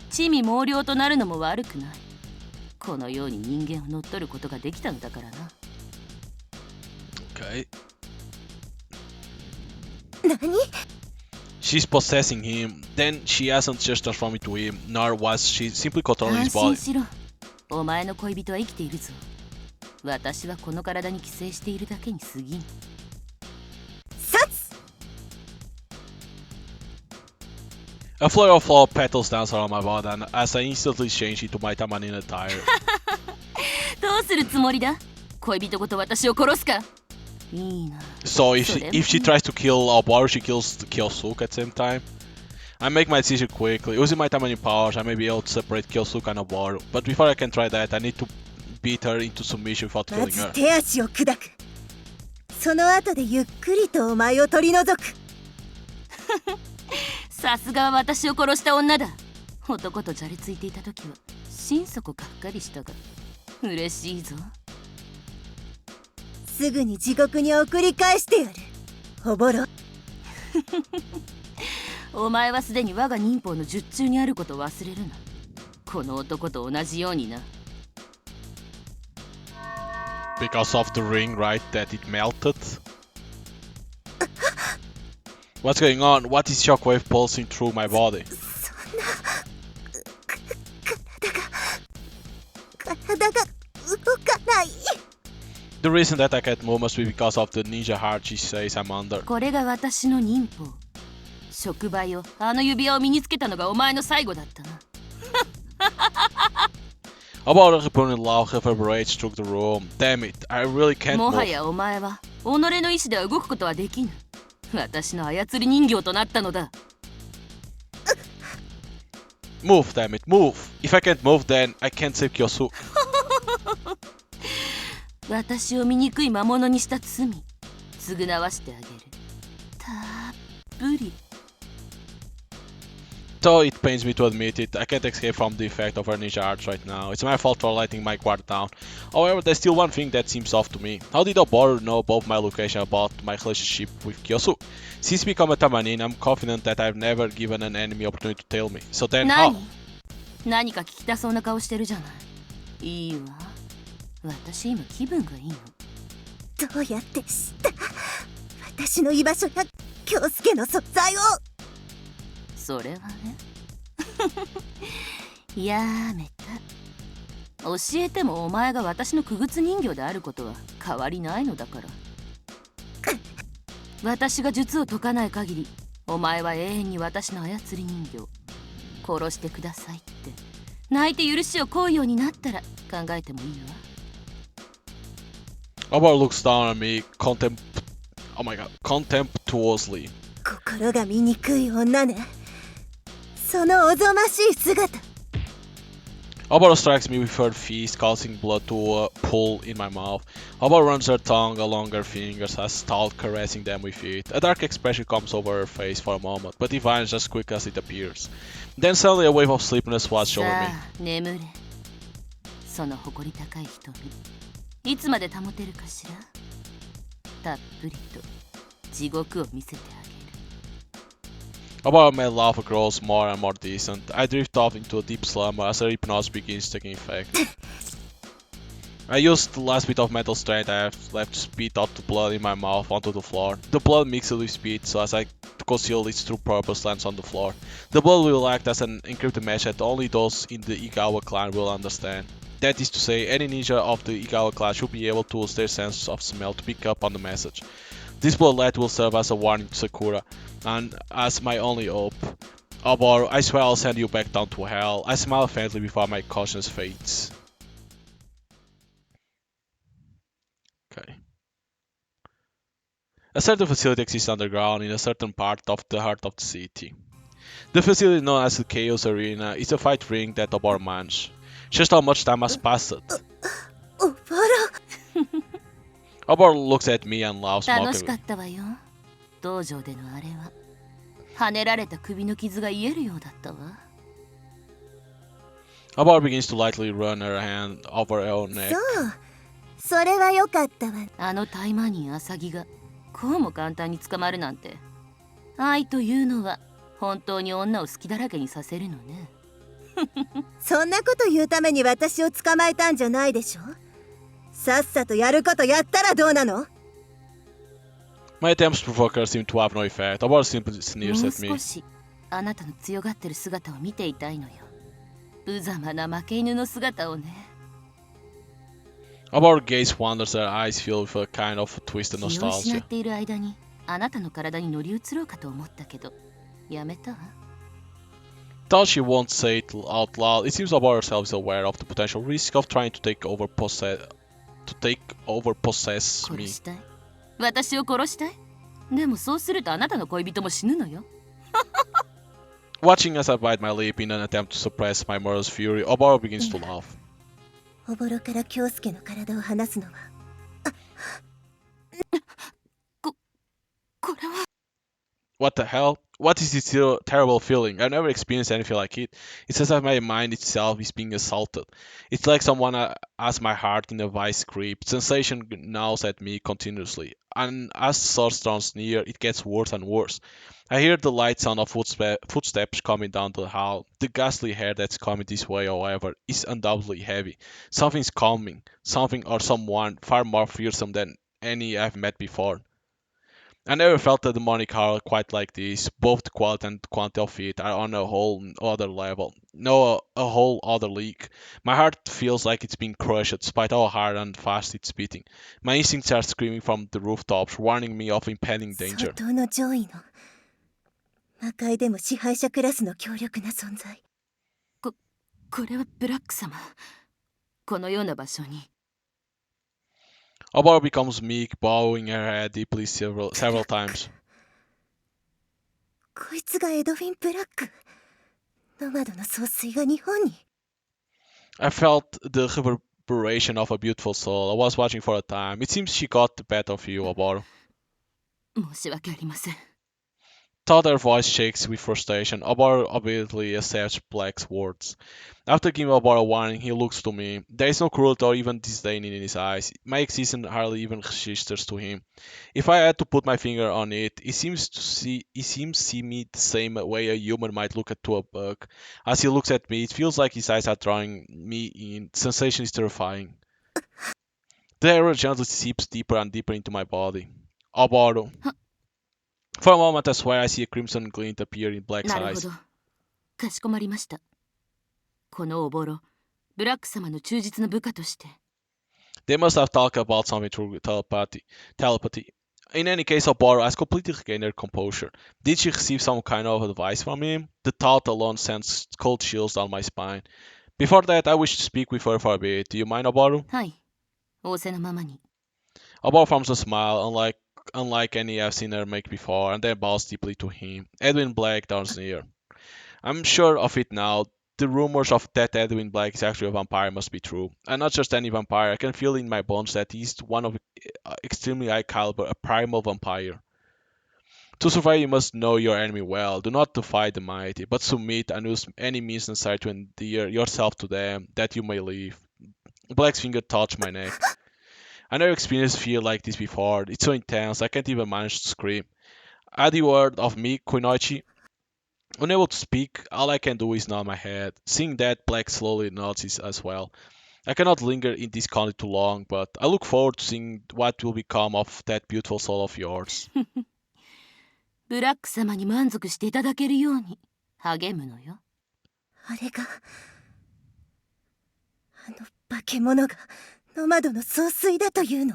地味猛量となるのも悪くない。このように人間を乗っ取ることができたのだからな。Okay. 何 She's possessing him, then she hasn't just transformed into him, nor was she simply controlling 安 his body. 心しろ。お前の恋人は生きているぞ。私はこの体に寄生しているだけに過ぎん。殺 A flurry of flower petals dance around my body, and as I instantly change into my Taimanin attire. どうするつもりだ？恋人ごと私を殺すか？いいな。 So if she tries to kill Oboros, she kills the Kyosuke at the same time. I make my decision quickly. Using my Taimanin powers, I may be able to separate Kyosuke and Oboros. But before I can try that, I need to beat her into submission without ま killing ず her. 手足を砕くその後でゆっくりとお前を取り除くさすがは私を殺した女だ。男とじゃれついていた時は心底がっかりしたが嬉しいぞ。すぐに地獄に送り返してやるおぼろお前はすでに我が忍法の術中にあることを忘れるな。この男と同じようにな。 Because of the ring, right? That it melted? What's going on? What is shockwave pulsing through my body? そんな体が The reason that I can't move must be because of the ninja heart she says I'm under. これが私の忍法。触媒よ、あの指輪を身につけたのがお前の最後だったな。About a returning loud reverberates through the room. Damn it, I really can't も move. はやお前は己の意志では動くことはできぬ。私の操り人形となったのだ。Move, damn it, move. If I can't move, then I can't save Kyosu. 私を醜い魔物にした罪、償わしてあげる。たっぷり。Though it pains me to admit it, I can't escape from the effect of her ninja arts right now. It's my fault for letting my guard down. However, there's still one thing that seems off to me. How did Oboros know both my location and about my relationship with Kyosu? Since becoming a Taimanin, I'm confident that I've never given an enemy opportunity to tell me. So then how? 何か聞きたそうな顔してるじゃない。いいわ。私今気分がいいの。どうやって知った？私の居場所や京介の存在を。それはねやめた。教えてもお前が私の傀儡人形であることは変わりないのだから。私が術を解かない限りお前は永遠に私の操り人形殺してくださいって泣いて許しを請うようになったら考えてもいいわ。Oboros looks down at me contemptuously. 心が醜い女ね。そのおぞましい姿。Oboros strikes me with her fist, causing blood to pool in my mouth. Oboros runs her tongue along her fingers as Stout caressing them with it. A dark expression comes over her face for a moment, but it vanishes as quick as it appears. Then suddenly a wave of sleepiness was over me. さあ眠れ。その誇り高い瞳いつまで保てるかしら。たっぷりと地獄を見せてあげる。About my lava grows more and more distant. I drift off into a deep slumber as her hypnosis begins taking effect. I used the last bit of mental strength I have left to spit out the blood in my mouth onto the floor. The blood mixed with spit, so as I conceal its true purpose lands on the floor. The blood will act as an encrypted message that only those in the Igawa clan will understand. That is to say, any ninja of the Igawa clan should be able to use their sense of smell to pick up on the message. This bloodlet will serve as a warning to Sakura, and as my only hope. Oboros, I swear I'll send you back down to hell. I smile faintly before my cautious fades. Okay. A certain facility exists underground in a certain part of the heart of the city. The facility known as the Chaos Arena is a fight ring that Oboros manages. Just how much time has passed. おぼろ。Oboros looks at me and laughs 楽しか mockingly. ったわよ。道場でのあれは跳ねられた首の傷が癒えるようだったわ。Oboros begins to lightly run her hand over her own neck. そう。それはよかったわ。あのタイマニンアサギがこうも簡単に捕まるなんて。愛というのは本当に女を好きだらけにさせるのね。そんなこと言うために私を捕まえたんじゃないでしょ。さっさとやることやったらどうなの？ My attempts to provoke her seem to have no effect. Oboros simply も sneers う at me. 少しあなたの強がってる姿を見ていたいのよ。無様な負け犬の姿をね。Oboros' gaze wanders, her eyes filled with a kind of twisted 気を失っ nostalgia. ている間にあなたの体に乗り移ろうかと思ったけどやめたわ。Though she won't say it out loud, it seems Oboros herself is aware of the potential risk of trying to take over possess 殺 me. したい。私を殺したい。でもそうするとあなたの恋人も死ぬのよ。Watching as I bite my lip in an attempt to suppress my murderous fury, Oboros begins to laugh. おぼろから京介の体を離すのは。これは What the hell? What is this terrible feeling? I've never experienced anything like it. It's as if my mind itself is being assaulted. It's like someone has my heart in a vice grip. Sensation gnaws at me continuously. And as the source draws near, it gets worse and worse. I hear the light sound of footsteps coming down the hall. The ghastly hair that's coming this way, however, is undoubtedly heavy. Something's coming. Something or someone far more fearsome than any I've met before. I never felt a demonic horror quite like this. Both the quality and quantity of it are on a whole other level. No, a whole other league. My heart feels like it's being crushed despite how hard and fast it's beating. My instincts are screaming from the rooftops, warning me of impending 相 danger. 当の上位の魔界でも支配者クラスの強力な存在。これはブラック様。このような場所に。Oboro becomes meek, bowing her head deeply several times. こいつがエドフィン・ブラック。ノマドの総帥が日本に。I felt the reverberation of a beautiful soul. I was watching for a time. It seems she got the better of you, Oboro. 申し訳ありません。Thought her voice shakes with frustration. Oboro obviously accepts Black's words. After giving Oboro a warning, he looks to me. There is no cruelty or even disdain in his eyes. My existence hardly even registers to him. If I had to put my finger on it, he seems see me the same way a human might look at to a bug. As he looks at me, it feels like his eyes are drawing me in. The sensation is terrifying. The arrow gently seeps deeper and deeper into my body. Oboro. For a moment, I swear I see a crimson glint appear in Black's なるほ eyes. ど。かしこまりました。このおぼろ、ブラック様の忠実な部下として。They must have talked about something through telepathy. In any case, Oboro has completely regained her composure. Did she receive some kind of advice from him? The thought alone sends cold chills down my spine. Before that, I wish to speak with her for a bit. Do you mind, Oboro? はい。仰せのままに。Oboro forms a smile, unlike any I've seen her make before, and then bows deeply to him. Edwin Black draws near. I'm sure of it now. The rumors of that Edwin Black is actually a vampire must be true. And not just any vampire, I can feel in my bones that he's one of extremely high caliber, a primal vampire. To survive, you must know your enemy well. Do not defy the mighty, but submit and use any means necessary to endear yourself to them, that you may live. Black's finger touched my neck. I never experienced fear like this before. It's so intense, I can't even manage to scream. At the word of me, Kunoichi, unable to speak, all I can do is nod my head. Seeing that, Black slowly nods as well. I cannot linger in this country too long, but I look forward to seeing what will become of that beautiful soul of yours. ブラック様に満足していただけるように励むのよ。あれがあの化け物がノマドの総帥だというの？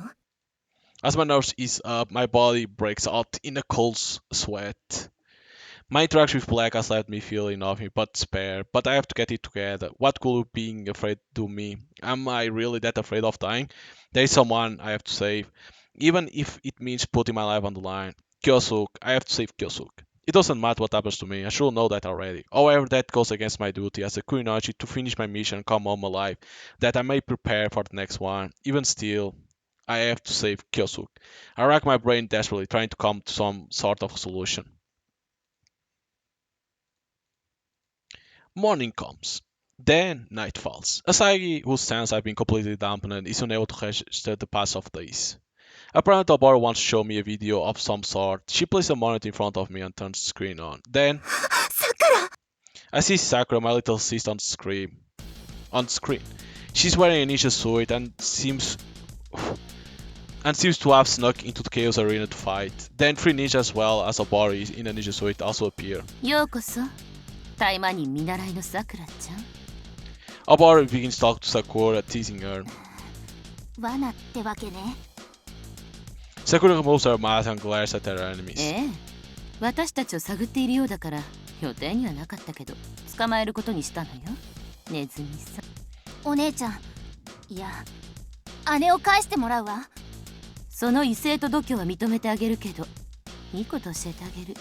As my nerves ease up, my body breaks out in a cold sweat. My interaction with Black has left me feeling nothing but despair, but I have to get it together. What could being afraid do me? Am I really that afraid of dying? There is someone I have to save, even if it means putting my life on the line. Kyosuke, I have to save Kyosuke. It doesn't matter what happens to me, I should know that already. However, that goes against my duty as a Kunoichi to finish my mission and come home alive, that I may prepare for the next one. Even still, I have to save Kyosuke. I rack my brain desperately, trying to come to some sort of solution. Morning comes. Then night falls. Asagi, whose sense have been completely dampened, is unable to register the past of days. Apparently, Oboros wants to show me a video of some sort. She places a monitor in front of me and turns the screen on. Then, さくら I see Sakura, my little sister, on screen. She's wearing a ninja suit and seems to have snuck into the Chaos Arena to fight. Then 3 ninjas as well as Oboros in a ninja suit also appear. ようこそ。タイマニン見習いのさくらちゃん。Oboros begins to talk to Sakura, teasing her. 罠ってわけね。Sakura removes her mask and glares at her enemies. ええ。私たちを探っているようだから予定にはなかったけど捕まえることにしたのよ。ネズミさん。お姉ちゃん、いや、姉を返してもらうわ。その異性と度胸は認めてあげるけど、いいこと教えてあげる。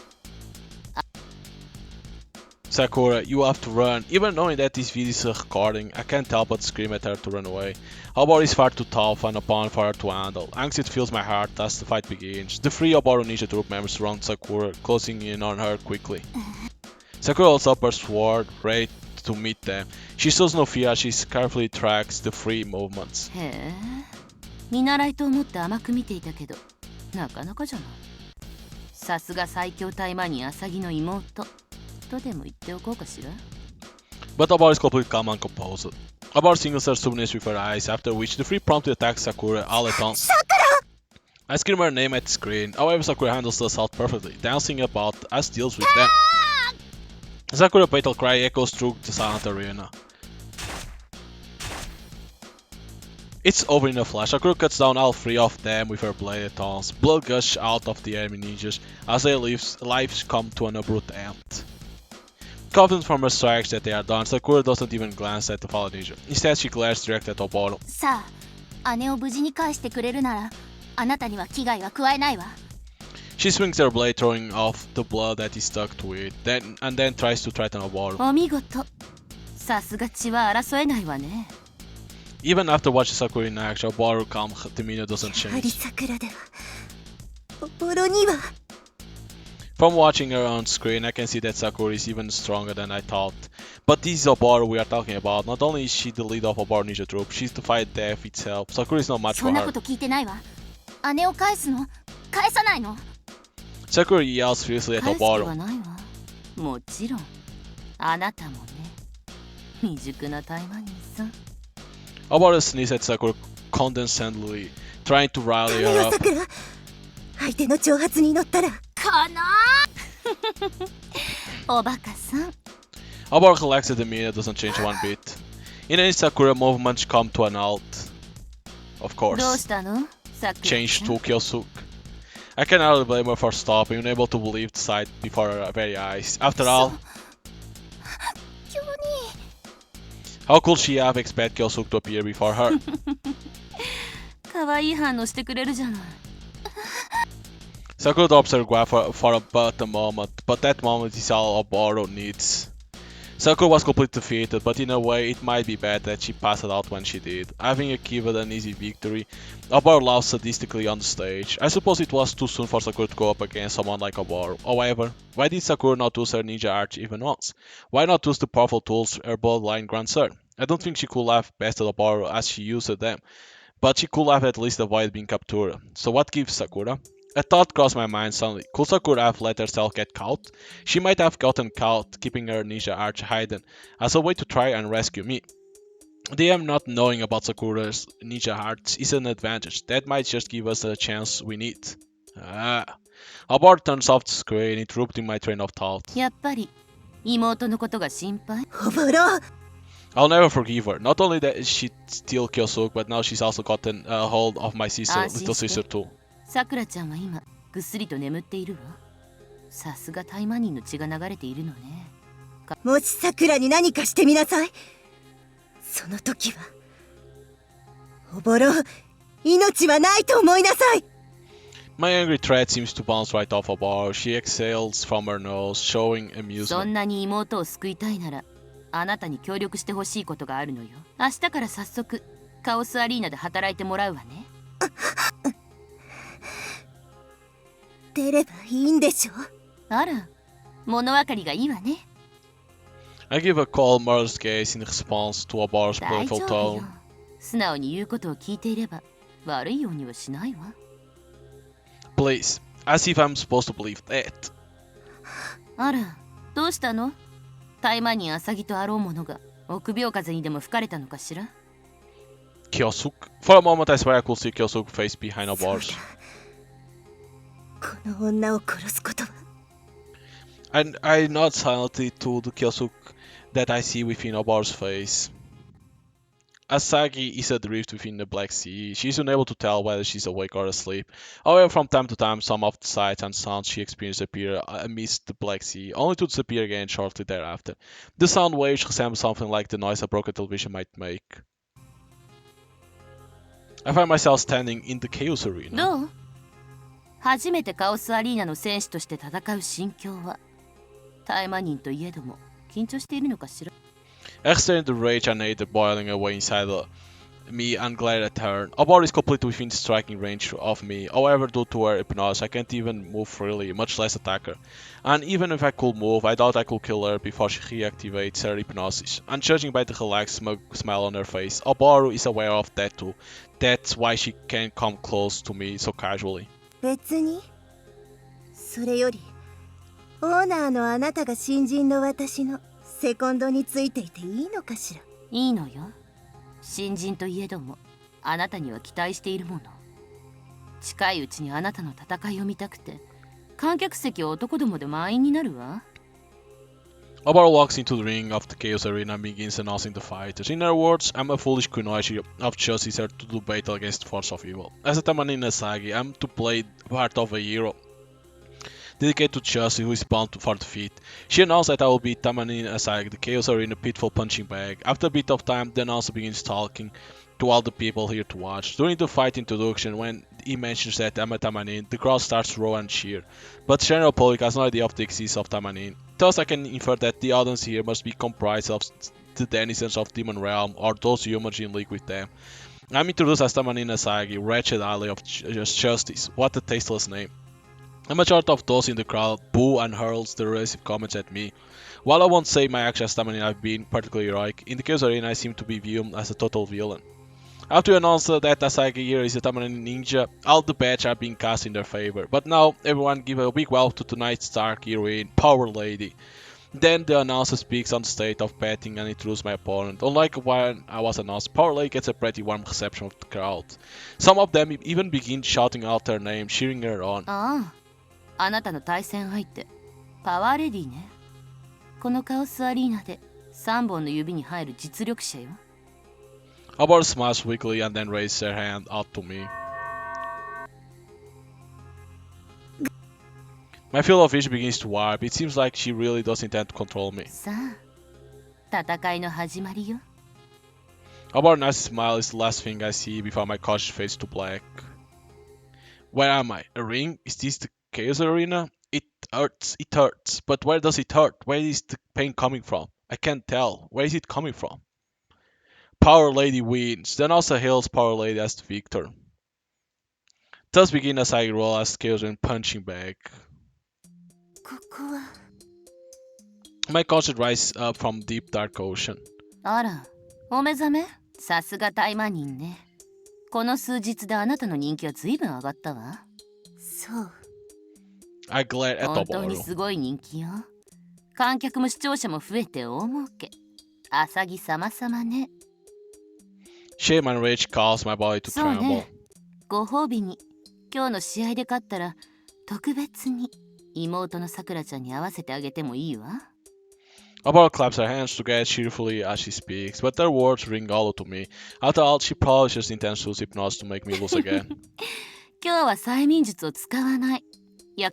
Sakura, you have to run. Even knowing that this video is a recording, I can't help but scream at her to run away. Oboro is far too tough and a pawn for her to handle. Angst fills my heart as the fight begins. The 3 Oboro ninja troop members surround Sakura, closing in on her quickly. Sakura holds up her sword, ready to meet them. She shows no fear as she carefully tracks the 3 movements. へえ。見習いと思って甘く見ていたけど、なかなかじゃない。さすが最強タイマニンアサギの妹。とでも言っておこうかしら。But Oboro is completely calm and composed. Oboro singles her stubbornness with her eyes, after which the 3 promptly attack Sakura all at once. I scream her name at the screen. However, Sakura handles the assault perfectly, dancing about as deals with them. Sakura's fatal cry echoes through the silent arena. It's over in a flash. Sakura cuts down all three of them with her bladed tongs. Blood gushes out of the enemy ninjas as their lives come to an abrupt end. Confident from her strikes that they are done, Sakura doesn't even glance at the fallen ninja. Instead, she glares direct at Oboro. さあ、姉を無事に返してくれるなら、あなたには危害は加えないわ。She swings her blade, throwing off the blood that is stuck to it, and then tries to threaten Oboro. お見事。さすが血は争えないわね。Even after watching Sakura in action, Oboros' calm demeanor doesn't やはり change. 桜ではおぼろには From watching her on screen, I can see that Sakura is even stronger than I thought. But this is Oboros we are talking about. Not only is she the leader of Oboros Ninja Troop, she's the fight death itself. Sakura is not much そ for んな her. こと聞いてないわ。姉を返すの？返さないの？ Sakura yells fiercely at 返す気は Oboros. ないわ。もちろん。あなたもね。未熟なタイマニーさん。Oboros sneezes at Sakura condescendingly, trying to ダ rally メ her よ up. 桜相手の挑発に乗ったらかなおバカさん。Oboros collects the demeanor doesn't change one bit. In any Sakura movements come to an halt. Of どう course. したの？さっき。 Change to Kyosuke. I cannot blame her for stopping, unable to believe the sight before her very eyes. After all, 急に how could she have expected Kyosuke to appear before her? 可愛い反応してくれるじゃない。Sakura drops her guard for but a moment, but that moment is all Oboros needs. Sakura was completely defeated, but in a way it might be bad that she passed out when she did. Having achieved an easy victory, Oboros lost sadistically on the stage. I suppose it was too soon for Sakura to go up against someone like Oboros. However, why did Sakura not use her ninja art even once? Why not use the powerful tools her bloodline grants her? I don't think she could have bested Oboros as she used them, but she could have at least avoided being captured. So what gives Sakura? A thought crossed my mind suddenly. Could Sakura have let herself get caught? She might have gotten caught, keeping her ninja art hidden, as a way to try and rescue me. DM not knowing about Sakura's ninja arts is an advantage. That might just give us the chance we need. Oboros turns off the screen, interrupting my train of thought. やっぱり妹のことが心配。おぼろ I'll never forgive her. Not only that she still Kyosuke, but now she's also gotten a hold of my sister, little sister too. さくらちゃんは今ぐっすりと眠っているわ。さすがタイマニンの血が流れているのね。もし桜に何かしてみなさいその時はおぼろ命はないと思いなさい My angry threat seems to bounce right off Oboros. She exhales from her nose, showing そ amusement. んなに妹を救いたいならあなたに協力してほしいことがあるのよ。明日から早速カオスアリーナで働いてもらうわね。出ればいいんでしょあら、物分かりがいいわね。I give a cold, murderous gaze in response to Oboros' 大 playful 丈夫よ tone. 素直に言うことを聞いていれば悪いようにはしないわ。 Please, as if I'm supposed to believe that. あら、どうしたの？タイマニンアサギとあろうものが臆病風にでも吹かれたのかしら？ Kyosuke? For a moment, I swear I could see Kyosuke's face behind そう Oboros. だこの女を殺すことは And I nod silently to the Kyosuke that I see within Oboros' face. Asagi is adrift within the Black Sea. She is unable to tell whether she's awake or asleep. However, from time to time, some of the sights and sounds she experienced appear amidst the Black Sea, only to disappear again shortly thereafter. The sound waves resemble something like the noise a broken television might make. I find myself standing in the Chaos Arena. どう？初めてカオスアリーナの戦士として戦う心境はタイマニンといえども緊張しているのかしら？ I extend the rage and hate boiling away inside me and glare at her. Oboros is completely within striking range of me. However, due to her hypnosis, I can't even move freely, much less attack her. And even if I could move, I doubt I could kill her before she reactivates her hypnosis. And judging by the relaxed smile on her face, Oboros is aware of that too. That's why she can't come close to me so casually. 別にそれよりオーナーのあなたが新人の私のセコンドについていていいのかしらいいのよ。新人といえどもあなたには期待しているもの。近いうちにあなたの戦いを見たくて観客席は男どもで満員になるわ。 Oboros walks into the ring of the Chaos Arena and begins announcing the fighters. In other words, I'm a foolish kunoichi of justice here to do battle against the force of evil. As a Taimanin Asagi, I'm to play the part of a hero dedicated to justice who is bound for defeat. She announced that I will be Taimanin Asagi, the Chaos Arena pitfall punching bag. After a bit of time, the announcer begins talking to all the people here to watch. During the fight introduction, when he mentions that I'm a Taimanin, the crowd starts to roar and cheer. But the general public has no idea of the existence of Taimanin. Thus, I can infer that the audience here must be comprised of the denizens of Demon Realm or those humans in league with them. I'm introduced as Taimanin Asagi, wretched ally of justice. What a tasteless name. A majority of those in the crowd boo and hurls derisive comments at me. While I won't say my actions as Taimanin have been particularly heroic, in the Chaos Arena I seem to be viewed as a total villain. After you announce that Asagi here is a Taimanin ninja, all the bets are being cast in their favor. But now, everyone give a big wow to tonight's dark heroine, Power Lady. Then the announcer speaks on the state of betting and introduces my opponent. Unlike when I was announced, Power Lady gets a pretty warm reception of the crowd. Some of them even begin shouting out her name, cheering her on. ああ、あなたの対戦相手パワーレディね。このカオスアリーナで3本の指に入る実力者よ。Oboros smiles weakly and then raises her hand out to me. My field of vision begins to warp. It seems like she really does intend to control me. さあ、戦いの始まりよ。Oboros' nice smile is the last thing I see before my cautious fades to black. Where am I? A ring? Is this the Chaos Arena? It hurts. But where does it hurt? Where is the pain coming from? I can't tell. Where is it coming from? Power Lady wins. Then also hails Power Lady as the victor. Thus begin as I roll as Chaos and punching bag. ここは My conscience rises up from deep dark ocean. あら、お目覚め？さすがタイマニンね。この数日であなたの人気は随分上がったわ。そう I glare at 本当に Oboros. すごい人気よ。観客も視聴者も増えて大儲け。アサギ様々ね。Shame and rage cause my body to そう tremble. ね。ご褒美に今日の試合で勝ったら特別に妹のさくらちゃんに会わせてあげてもいいわ。Oboros claps her hands together cheerfully as she speaks, but her words ring hollow to me. After all, she probably just intends to use hypnosis to make me lose again. 今日は催眠術を使わない。いや、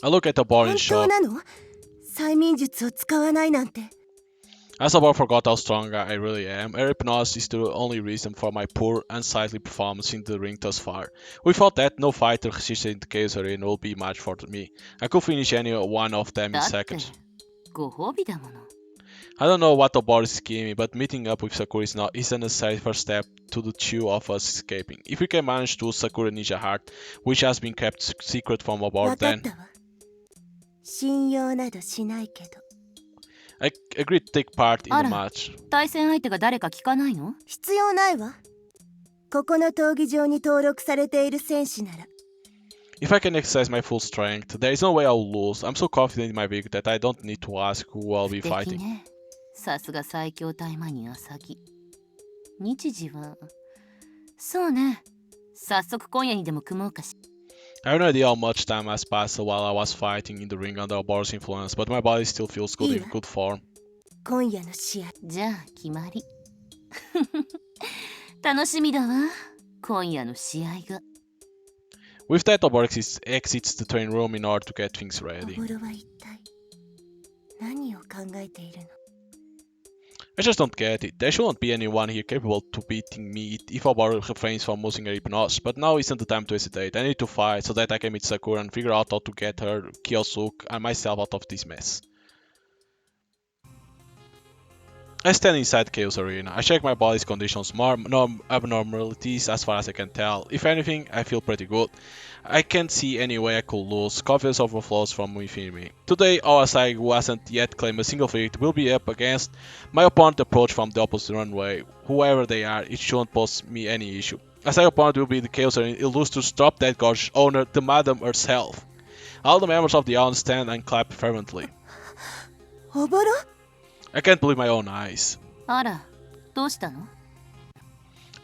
I look at Oboros 本 in 当 shock. なの？催眠術を使わないなんて。 As Oboros forgot how strong I really am, her hypnosis is the only reason for my poor and sightly performance in the ring thus far. Without that, no fighter resisted in the Chaos Arena will be match for me. I could finish any one of them だ in って seconds. ご褒美だもの。 I don't know what Oboros is scheming, but meeting up with Sakura is a necessary first step to the two of us escaping. If we can manage to Sakura Ninja Heart, which has been kept secret from わ Oboros, かっ then たわ。信用などしないけど。 I agree to take part in the あら。 match. 対戦相手が誰か聞かないの？必要ないわ。ここの闘技場に登録されている選手なら。 If I can exercise my full strength, there is no way I'll lose. I'm so confident in my victory that I don't need to ask who I'll be 素敵 fighting. ね。さすが最強タイマニンアサギ。日時はそうね。早速今夜にでも組もうかし。 I have no idea how much time has passed while I was fighting in the ring under Oboros' influence, but my body still feels good in Yeah. good form. 今夜の試合。じゃあ決まり。楽しみだわ。今夜の試合が。 With that, Oboros exits the train room in order to get things お ready. ぼろは一体何を考えているの？ I just don't get it. There shouldn't be anyone here capable to beating me if Oboros refrains from using her hypnosis, but now isn't the time to hesitate. I need to fight so that I can meet Sakura and figure out how to get her, Kyosuke, and myself out of this mess. I stand inside Chaos Arena. I check my body's conditions, abnormalities as far as I can tell. If anything, I feel pretty good. I can't see any way I could lose. Confidence overflows from within me. Today, Asagi, who hasn't yet claimed a single victory, will be up against my opponent approach from the opposite runway. Whoever they are, it shouldn't pose me any issue. Asagi opponent will be the Chaos Arena illustrious to stop that gorgeous owner, the Madam herself. All the members of the audience stand and clap fervently. おぼろ？ I can't believe my own eyes. あら、どうしたの？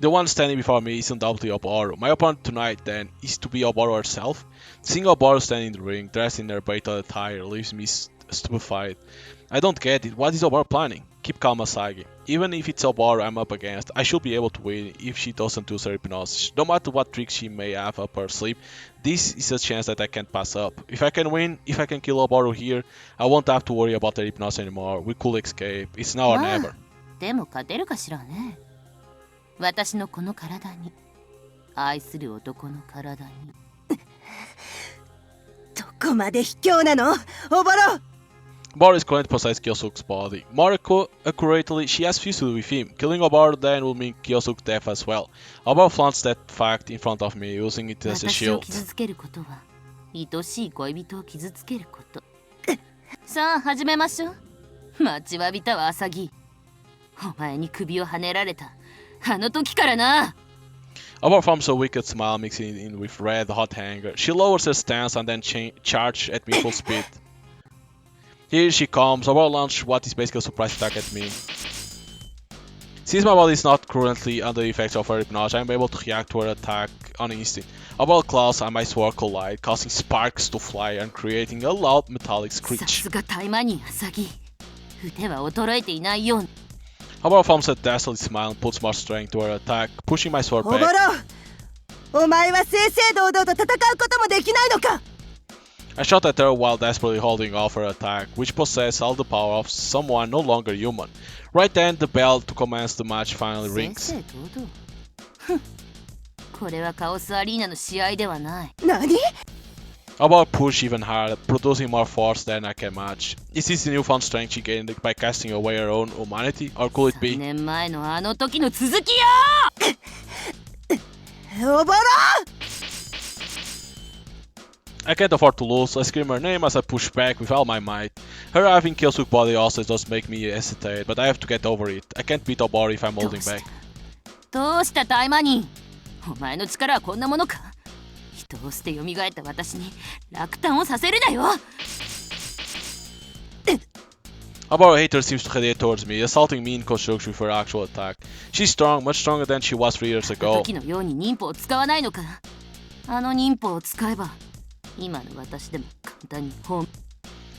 The one standing before me is undoubtedly Oboro. My opponent tonight, then, is to be Oboro herself. Seeing Oboro standing in the ring, dressed in her battle attire, leaves me stupefied. I don't get it. What is Oboro planning? Keep calm, Asagi. Even if it's Oboro I'm up against, I should be able to win if she doesn't use her hypnosis. No matter what tricks she may have up her sleeve, this is a chance that I can't pass up. If I can win, if I can kill Oboro here, I won't have to worry about her hypnosis anymore. We could escape. It's now or まあ never. でも勝てるかしらね。私のこの体に、愛する男の体に。どこまで卑怯なの、おぼろ。 Oboro is currently possessed Kyosuke's body. More accurately, she has fused with him. Killing Oboro then will mean Kyosuke's death as well. Oboro flaunts that fact in front of me, using it as a 私を shield. 傷つけることは、愛しい恋人を傷つけること。さあ始めましょう。待ちわびたわ、アサギ。お前に首をはねられた、あの時からな。Oboro forms a wicked smile mixing in with red hot anger. She lowers her stance and then charges at me full speed. Here she comes. Oboro launches what is basically a surprise attack at me. Since my body is not currently under the effects of her hypnosis, I am able to react to her attack on instinct. Oboro claws and my sword collide, causing sparks to fly and creating a loud metallic さ screech. すがタイマニンアサギ。腕は衰えていないよう。 Oboro forms a dazzling smile and puts more strength to her attack, pushing my sword おぼろ、 back. お前は正々堂々と戦うこともできないのか。 I shot at her while desperately holding off her attack, which possessed all the power of someone no longer human. Right then, the bell to commence the match finally 正 rings. 々堂々。ふん。これはカオスアリーナの試合ではない。何？ Oboro push even harder, producing more force than I can match. Is this the newfound strength she gained by casting away her own humanity, or could it 3 be? 年前のあの時の続きよ。おぼろ。 I can't afford to lose. I scream her name as I push back with all my might. Her having Kyosuke's body also does make me hesitate, but I have to get over it. I can't beat Oboro if I'm どう holding した back. どうしたタイマニン。お前の力はこんなものか。人を捨て蘇った私に落胆をさせるなよ。 Oboro hater seems to radiate towards me, assaulting me in conjunction with her actual attack. She's strong, much stronger than she was 3 years あの ago. 時のように忍法を使わないのか。あの忍法を使えば今の私でも簡単にホーム。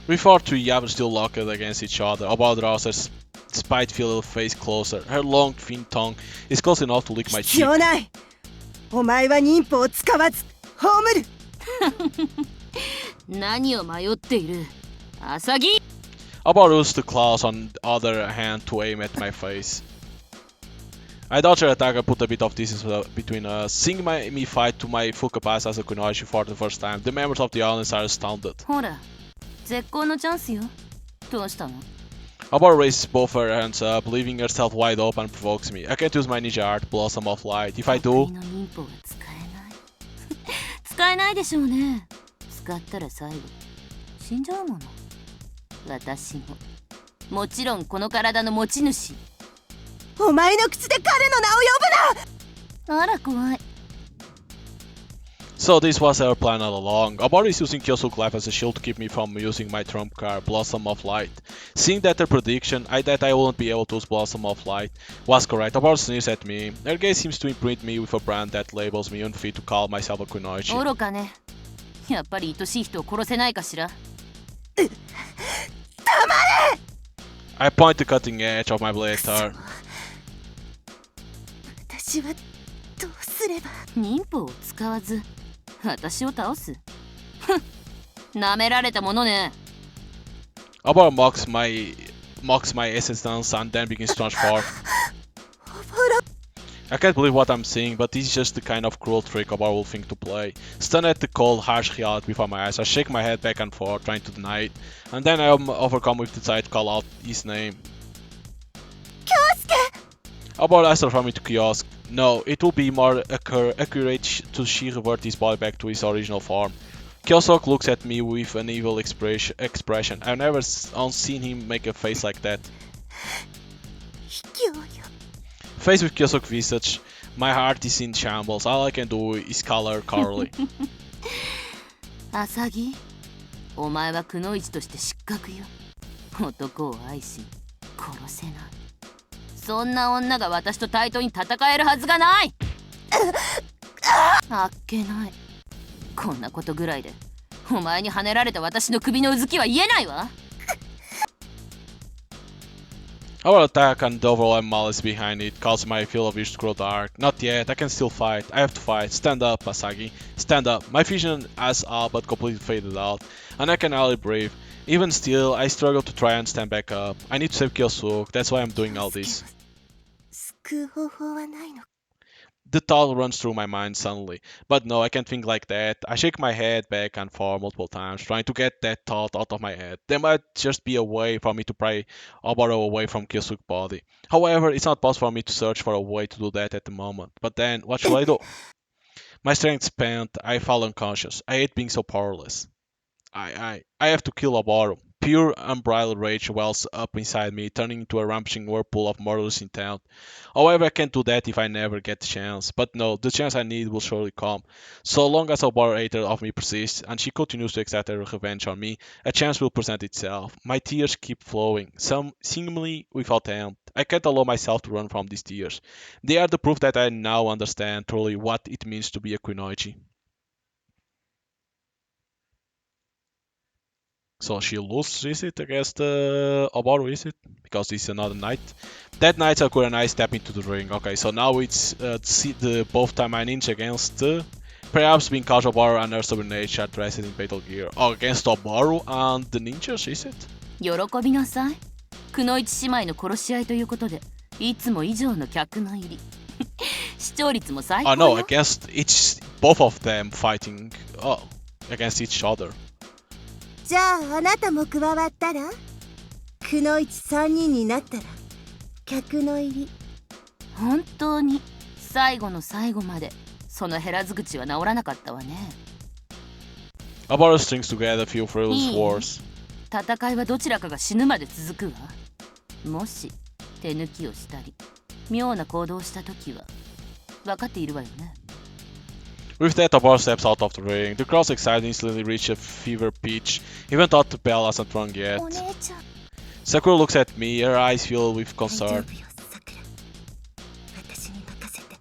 We fought 3 Yabs still locked against each other. Oboro draws her spite-filled face closer. Her long, thin tongue is close enough to lick my 必 cheek. 要ない。お前は忍法を使わず葬る。何を迷っている、アサギ。 Oboro used the claws on the other hand to aim at my face. I dodged her attack and put a bit of distance between us. Seeing me fight to my full capacity as a kunoichi for the first time, the members of the audience are astounded. ほら、絶好のチャンスよ。どうしたの？ Oboro raises both her hands up, leaving herself wide open and provokes me. I can't use my ninja art, Blossom of Light. If I 得 do, 意の忍法が使えない。使えないでしょうね。使ったら最後死んじゃうもの。私ももちろんこの体の持ち主。お前の口で彼の名を呼ぶな。あら怖い。 so this was our plan all along. Oboro is using Kyosuke's life as a shield to keep me from using my trump card, Blossom of Light. Seeing that her prediction, that I wouldn't be able to use Blossom of Light, was correct. Oboro sneers at me. Her gaze seems to imprint me with a brand that labels me unfit to call myself a kunoichi. 愚かね。やっぱり愛しい人を殺せないかしら。 I point the cutting edge of my blade at her. 私はどうすれば。忍法を使わず私を倒す。ふん。なめられたものね。 Oboro mocks my existence and then begins to transform. おぼろ。 I can't believe what I'm seeing, but this is just the kind of cruel trick Oboro will think to play. Stunned at the cold, harsh reality before my eyes, I shake my head back and forth, trying to deny it, and then I am overcome with the desire to call out his name. 京介。 Oboro asks from me to kiosk. No, it will be more accurate to she revert his body back to his original form. Kyosuke looks at me with an evil expression. I've never seen him make a face like that. 卑怯よ。 Faced with Kyosuke's visage, my heart is in shambles. All I can do is call her Carly. アサギ、お前はくのいちとして失格よ。男を愛し殺せない。そんな女が私と対等に戦えるはずがない。あっけない。こんなことぐらいでお前に跳ねられた私の首のうずきは言えないわ。Our attack and the overall malice behind it caused my field of vision to grow dark. Not yet, I can still fight. I have to fight. Stand up, Asagi. Stand up. My vision has all but completely faded out, and I can hardly breathe. Even still, I struggle to try and stand back up. I need to save Kyosuke, that's why I'm doing all this. 救う方法はないの？ The thought runs through my mind suddenly. But no, I can't think like that. I shake my head back and forth multiple times, trying to get that thought out of my head. There might just be a way for me to pry Oboro away from Kyosuke's body. However, it's not possible for me to search for a way to do that at the moment. But then, what should I do? My strength spent, I fall unconscious. I hate being so powerless. I have to kill Oboro. Pure unbridled rage wells up inside me, turning into a rampaging whirlpool of murderous intent. However, I can't do that if I never get the chance. But no, the chance I need will surely come. So long as Oboro hatred of me persists, and she continues to exact her revenge on me, a chance will present itself. My tears keep flowing, some seemingly without end. I can't allow myself to run from these tears. They are the proof that I now understand truly what it means to be a Kunoichi. So she loses it against Oboru, is it? Because this is another night. That night Sakura and I step into the ring. Okay, so now it's the both Taimanin against perhaps being caught Oboru and her stubborn nature dressed in battle gear. Or against Oboru and the ninjas, is it? 喜びなさい。くのいち姉妹の殺し合いということで、いつも以上の客の入り。視聴率も最高 Oh no, よ。against both of them fighting against each other. じゃああなたも加わったら？くのいち3人になったら客の入り。本当に最後の最後までその減らず口は治らなかったわね。Oboru strings together a few frivolous いい？ words. 戦いはどちらかが死ぬまで続くわ。もし手抜きをしたり妙な行動をしたときは分かっているわよね。With that, Oboru steps out of the ring. The crowd's excitement instantly reaches a fever pitch, even though the bell hasn't rung yet. お姉ちゃん Sakura looks at me, her eyes filled with 大丈 concern. 夫よさくら。私に任せて。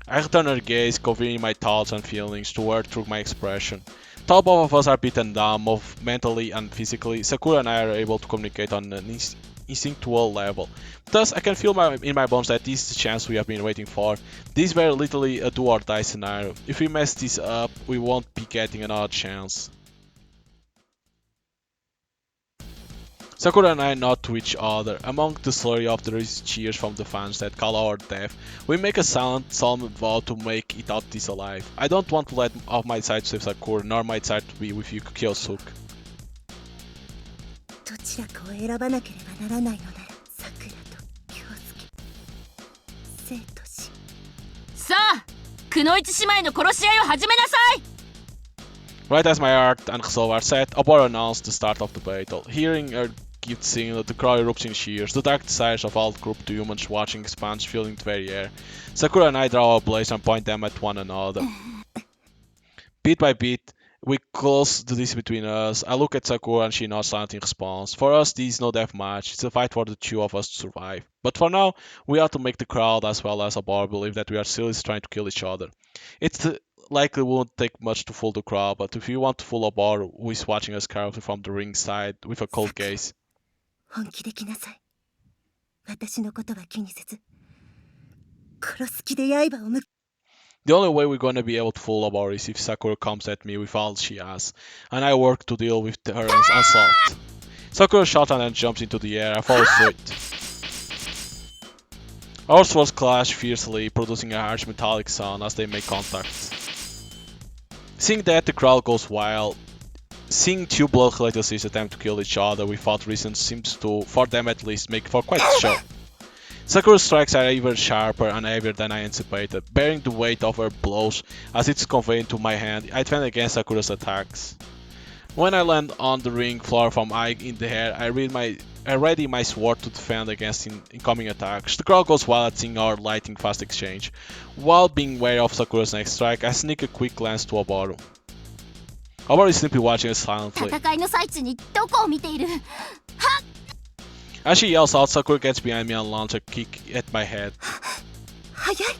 I return her gaze, conveying my thoughts and feelings to her through my expression. Though both of us are beaten down, both mentally and physically, Sakura and I are able to communicate on an instinctual level. Thus, I can feel in my bones that this is the chance we have been waiting for. This is very literally a do or die scenario. If we mess this up, we won't be getting another chance. Sakura and I nod to each other. Among the slurry of the cheers from the fans that call our death, we make a solemn vow to make it out this alive. I don't want to let off my side to save Sakura, nor my side to be with you, Kyosuke. どちらかを選ばなければならないのならさくらと京介生と死。さあ、くのいち姉妹の殺し合いを始めなさい。 Right as my heart and soul are set, Oboru announced the start of the battle. Hearing her gift signal, the crowd erupts in cheers. The dark desires of all group to humans watching expands, filling the very air. Sakura and I draw our blades and point them at one another. Bit by bit, we close the distance between us. I look at Sakura and she nods silently in response. For us, this is no death match. It's a fight for the two of us to survive. But for now, we have to make the crowd as well as Oboru believe that we are still trying to kill each other. It's likely won't take much to fool the crowd, but if you want to fool Oboru, who is watching us carefully from the ringside with a cold gaze. 本気で来なさい。私のことは気にせず殺す気で刃を向く。 The only way we're gonna be able to fool Oboru is if Sakura comes at me with all she has, and I work to deal with her assault. Sakura shouts and then jumps into the air. I follow suit. Our swords clash fiercely, producing a harsh metallic sound as they make contact. Seeing that, the crowd goes wild. Seeing two blood-related sisters attempt to kill each other without reason seems to, for them at least, make for quite a show. Sakura's strikes are even sharper and heavier than I anticipated, bearing the weight of her blows as it's conveyed to my hand. I defend against Sakura's attacks. When I land on the ring floor from high in the air, I ready my sword to defend against incoming attacks. The crowd goes wild at seeing our lightning fast exchange. While being wary of Sakura's next strike, I sneak a quick glance to Oboru. Oboru is simply watching us silently. 戦いの最中にどこを見ている？ As she yells out, Sakura gets behind me and launches a kick at my head. 早い。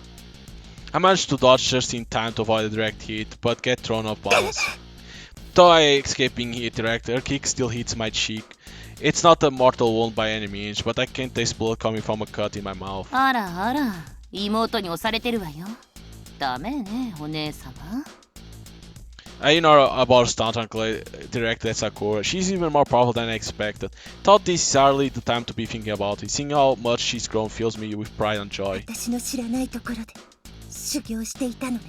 I manage to dodge just in time to avoid a direct hit, but get thrown off balance. Though I escape being hit direct, her kick still hits my cheek. It's not a mortal wound by any means, but I can taste blood coming from a cut in my mouth. あらあら、妹に押されてるわよ。ダメね、お姉様。I ignore about stunt and directed at Sakura. She's even more powerful than I expected. Thought this is hardly the time to be thinking about it. Seeing how much she's grown fills me with pride and joy. 私の知らないところで修行していたのね。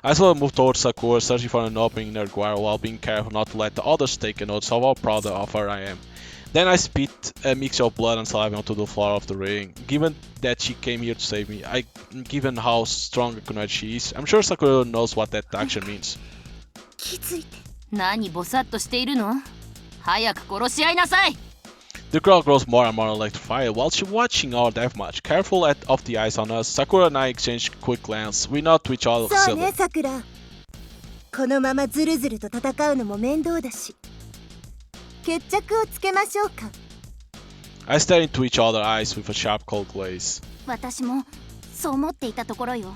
I slowly move towards Sakura, searching for an opening in her guard while being careful not to let the others take a notice of how proud of her I am. Then I spit a mixture of blood and saliva onto the floor of the ring. Given that she came here to save me, given how strong a kunai she is, I'm sure Sakura knows what that action means. 気づいて。何ボサッとしているの？早く殺し合いなさい。 The crowd grows more and more electrified while she's watching our deathmatch. Careful of the eyes on us, Sakura and I exchange quick glances. We nod to each other そう silly. ね、さくら。このままずるずると戦うのも面倒だし。決着をつけましょうか。 I stare into each other's eyes with a sharp cold glaze. 私もそう思っていたところよ。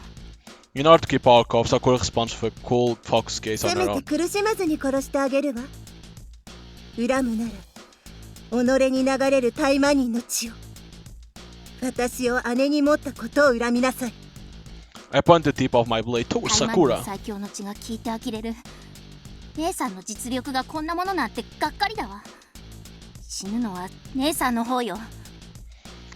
In order to keep our calm, Sakura responds with a cool, focused gaze せ on め her て own. 苦しまずに殺してあげるわ。恨むなら己に流れる大魔人の血を。私を姉に持ったことを恨みなさい。 I point the tip of my blade towards タイマン Sakura. の最強の血が効いて呆れる。姉さんの実力がこんなものなんてがっかりだわ。死ぬのは姉さんの方よ。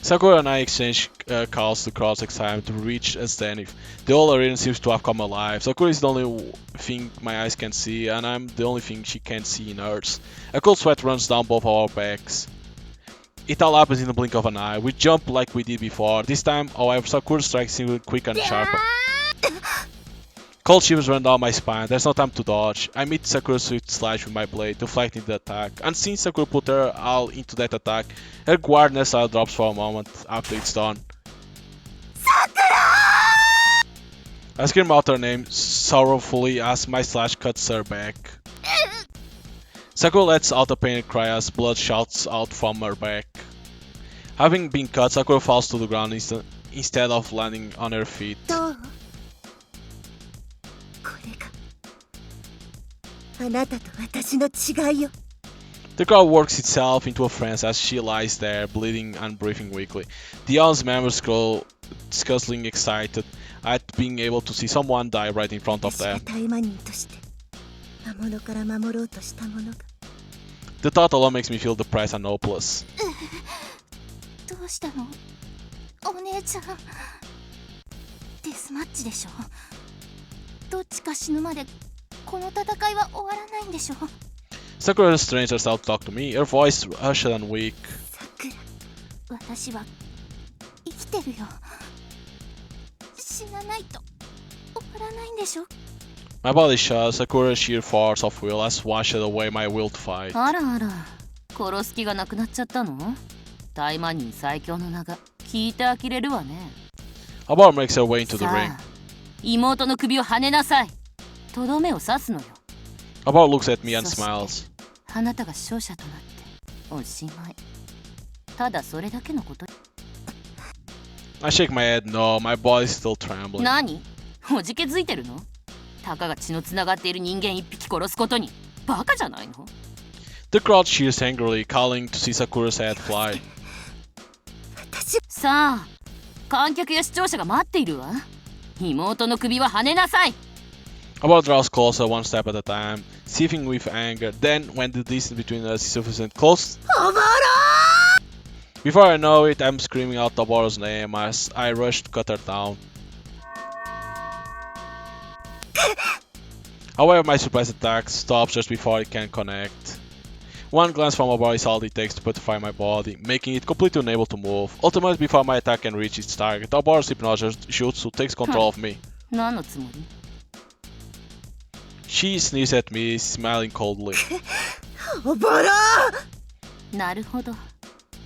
Sakura and I exchange calls to cross excitement to reach a standing. The whole arena seems to have come alive. Sakura is the only thing my eyes can see, and I'm the only thing she can't see in hers. A cold sweat runs down both our backs. It all happens in the blink of an eye. We jump like we did before. This time, however, Sakura strikes even quicker and sharper. Cold shivers run down my spine. There's no time to dodge. I meet Sakura's swift slash with my blade, deflecting the attack. And since Sakura put her all into that attack, her guard style drops for a moment after it's done. I scream out her name sorrowfully as my slash cuts her back. Sakura lets out a pained cry as blood shoots out from her back. Having been cut, Sakura falls to the ground instead of landing on her feet. どう？これがあなたと私の違いよ。 The crowd works itself into a frenzy as she lies there, bleeding and breathing weakly. The audience members grow disgustingly excited at being able to see someone die right in front of 私が them. 大魔人として魔物から守ろうとしたものが The thought alone makes me feel depressed and hopeless. どうしたのお姉ちゃん。デスマッチでしょ。どっちか死ぬまでこの戦いは終わらないんでしょ。 Sakura restrains herself to talk to me, her voice hushed and weak. さくら。私は生きてるよ。死なないと終わらないんでしょ。 My body shudders, Sakura's sheer force of will has washed away my will to fight. あらあら、殺す気がなくなっちゃったの？大魔人最強の名が聞いて呆れるわね。Oboros makes her way into the さ ring. あ、妹の首をはねなさい。とどめを刺すのよ。 Oboros looks at me and そして smiles. あなたが勝者となっておしまい。ただそれだけのこと。 I shake my head no, my body's still trembling. 何？おじけづいてるの？たかが血のつながっている人間一匹殺すことにバカじゃないの？ The crowd cheers angrily, calling to see Sakura's head fly. 私さあ、観客や視聴者が待っているわ。妹の首ははねなさい。 Oboros draws closer one step at a time, seething with anger. Then, when the distance between us is sufficient close, おぼろ before I know it, I'm screaming out Oboros' name as I rush to cut her down. However, my surprise attack stops just before it can connect. One glance from Oboros is all it takes to petrify my body, making it completely unable to move. Ultimately, before my attack can reach its target, Oboros' hypnosis jutsu takes control of me. 何のつもり？ She sneers at me, smiling coldly. おぼろなるほど。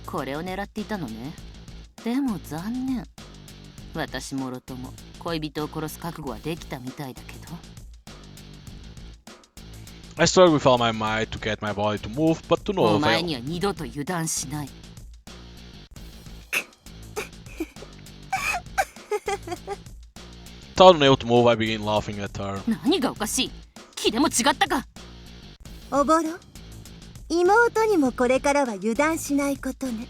これを狙っていたのね。でも残念。私もろとも恋人を殺す覚悟はできたみたいだけど。 I struggle with all my might to get my body to move, but to no お前 avail. には二度と油断しない。Without unable to move, I begin laughing at her. 何がおかしい？気でも違ったか？おぼろ、妹にもこれからは油断しないことね。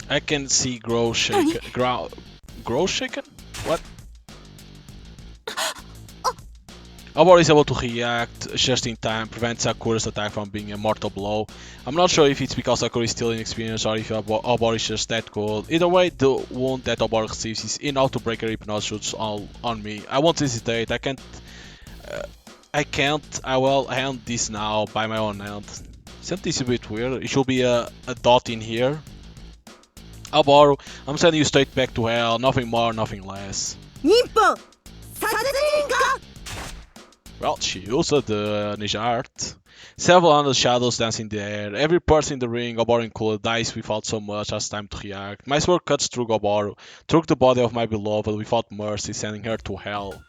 I can see grow shaken. Grow shaken? What? Oboros is able to react just in time, prevent Sakura's attack from being a mortal blow. I'm not sure if it's because Sakura is still inexperienced or if Oboros is just that good. Either way, the wound that Oboros receives is enough to break her hypnosis all on me. I won't hesitate. I will hand this now by my own hand. Isn't this a bit weird? It should be a dot in here. Oboros, I'm sending you straight back to hell. Nothing more, nothing less. 忍法殺人か。 Well, she used the ninja art. Several hundred shadows dance in the air. Every person in the ring, Oboros included, dies without so much as time to react. My sword cuts through Oboros, through the body of my beloved without mercy, sending her to hell.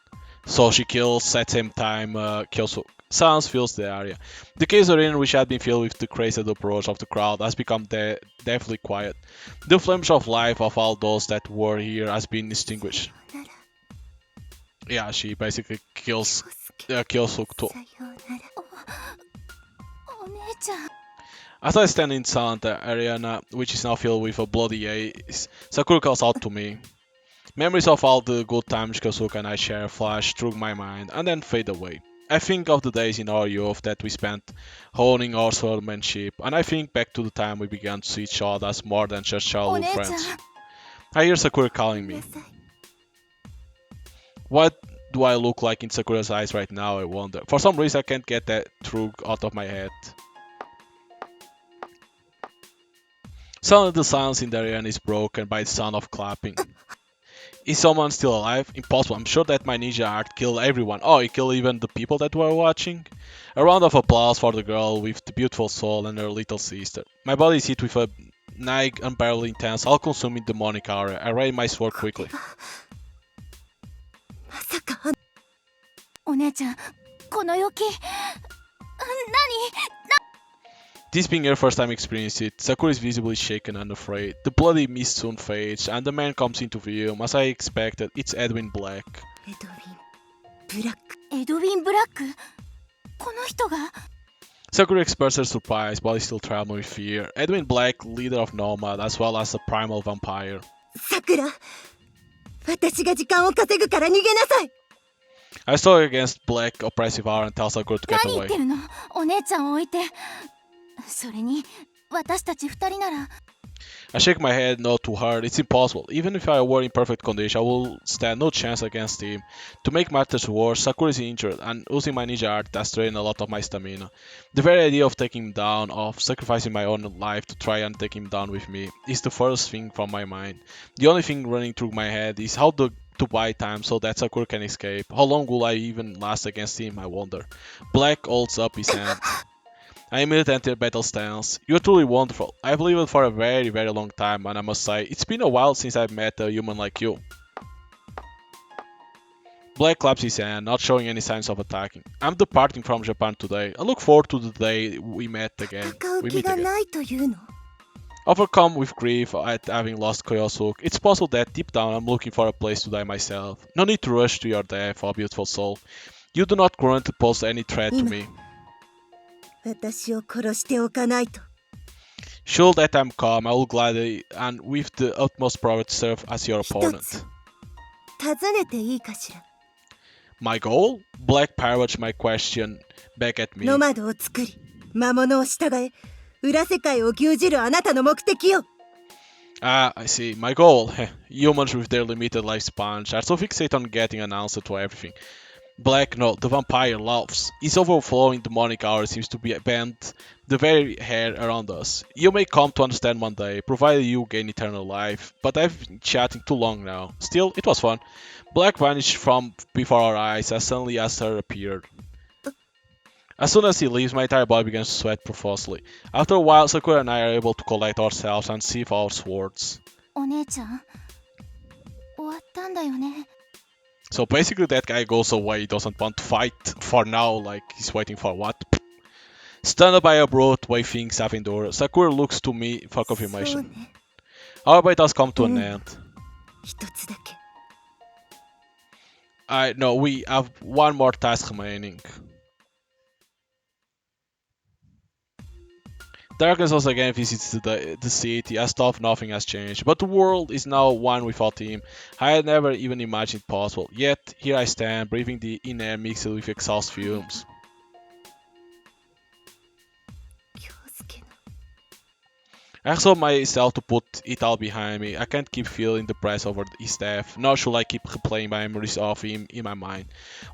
So she kills at the same time Kyosuke. Silence fills the area. The cave arena, which had been filled with the crazy approach of the crowd, has become deathly quiet. The flames of life of all those that were here has been extinguished. Yeah, she basically kills Kyosuke too. お姉ちゃん。 As I stand inside the arena, which is now filled with a bloody haze, Sakura calls out to me. Memories of all the good times Kyosuke and I share flash through my mind and then fade away. I think of the days in our youth that we spent honing our swordsmanship, and I think back to the time we began to see each other as more than just お childhood 姉ちゃん。 friends. I hear Sakura calling me. What do I look like in Sakura's eyes right now, I wonder. For some reason I can't get that through out of my head. Suddenly the silence in the arena is broken by the sound of clapping. Is someone still alive? Impossible. I'm sure that my ninja art killed everyone. Oh, it killed even the people that were watching? A round of applause for the girl with the beautiful soul and her little sister. My body is hit with a nigh unbearably intense, all-consuming demonic aura. I raise my sword quickly. まさか。お姉ちゃん、この陽気。何？ This being her first time experiencing it, Sakura is visibly shaken and afraid. The bloody mist soon fades, and the man comes into view. As I expected, it's Edwin Black. エドウィン・ブラック。エドウィン・ブラック？この人が？ Sakura expresses her surprise, but is still trembling with fear. Edwin Black, leader of Nomad, as well as a primal vampire. さくら、私が時間を稼ぐから逃げなさい。 I stood against Black oppressive aura and tell Sakura to get 何言 away. ってるの？お姉ちゃんを置いて。それに、私たち二人なら。 I shake my head no to her. It's impossible. Even if I were in perfect condition, I will stand no chance against him. To make matters worse, Sakura is injured, and using my ninja art has drained a lot of my stamina. The very idea of taking him down, of sacrificing my own life to try and take him down with me, is the first thing from my mind. The only thing running through my head is how to buy time so that Sakura can escape. How long will I even last against him, I wonder. Black holds up his hand. I immediately enter battle stance. You're truly wonderful. I've lived for a very, very long time, and I must say, it's been a while since I've met a human like you. Black claps his hand, not showing any signs of attacking. I'm departing from Japan today. I look forward to the day we meet again. 戦う気がないというの？ Overcome with grief at having lost Kyosuke, it's possible that deep down I'm looking for a place to die myself. No need to rush to your death, oh beautiful soul. You do not currently pose any threat to me. 私を殺しておかないと。 Should that time come, I will gladly and with the utmost pride serve as your 一 opponent. つ尋ねていいかしら。 My goal? Black parrots my question back at me. ノマドを作り、魔物を従え、裏世界を牛耳るあなたの目的よ。 Ah, I see. My goal. Humans with their limited lifespans are so fixated on getting an answer to everything. Black, no, the vampire loves. His overflowing demonic aura seems to be bend the very hair around us. You may come to understand one day, provided you gain eternal life, but I've been chatting too long now. Still, it was fun. Black vanished from before our eyes as suddenly as her appeared. As soon as he leaves, my entire body begins to sweat profusely. After a while, Sakura and I are able to collect ourselves and sheathe our swords. お姉ちゃん、終わったんだよね。 So basically that guy goes away, he doesn't want to fight for now, like he's waiting for what? Stunned by a brute way things have endured, Sakura looks to me for そう confirmation. ね。 Our fight has come to an end. 一つだけ。 I know we have one more task remaining. Darkness once again visits the city. As though nothing has changed, but the world is now one without him. I had never even imagined possible. Yet here I stand, breathing the in air mixed with exhaust fumes. 京介の I resolve myself to put it all behind me. I can't keep feeling the press over his death, nor should I keep replaying memories of him in my mind.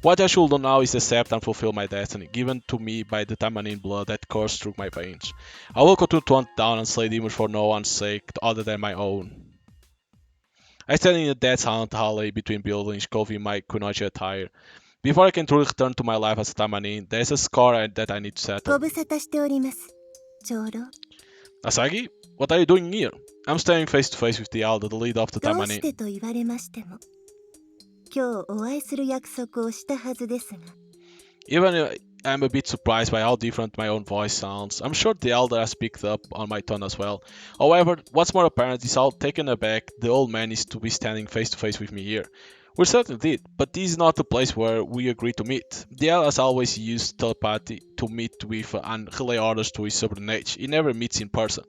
What I should do now is accept and fulfill my destiny, given to me by the Taimanin blood that coursed through my veins. I will continue to hunt down and slay demons for no one's sake other than my own. I stand in a dead silent hallway between buildings, clothing my Kunoichi attire. Before I can truly return to my life as a Taimanin, there is a score that I need to ご settle. 無沙汰しております。長老。 Asagi, what are you doing here? I'm standing face to face with the elder, the leader of the どう Taimanin. してと言われましても、今日お会いする約束をしたはずですが。 Even if I'm a bit surprised by how different my own voice sounds. I'm sure the elder has picked up on my tone as well. However, what's more apparent is how taken aback the old man is to be standing face to face with me here. We certainly did, but this is not the place where we agreed to meet. The elder has always used telepathy to meet with and relay orders to his subordinates. He never meets in person.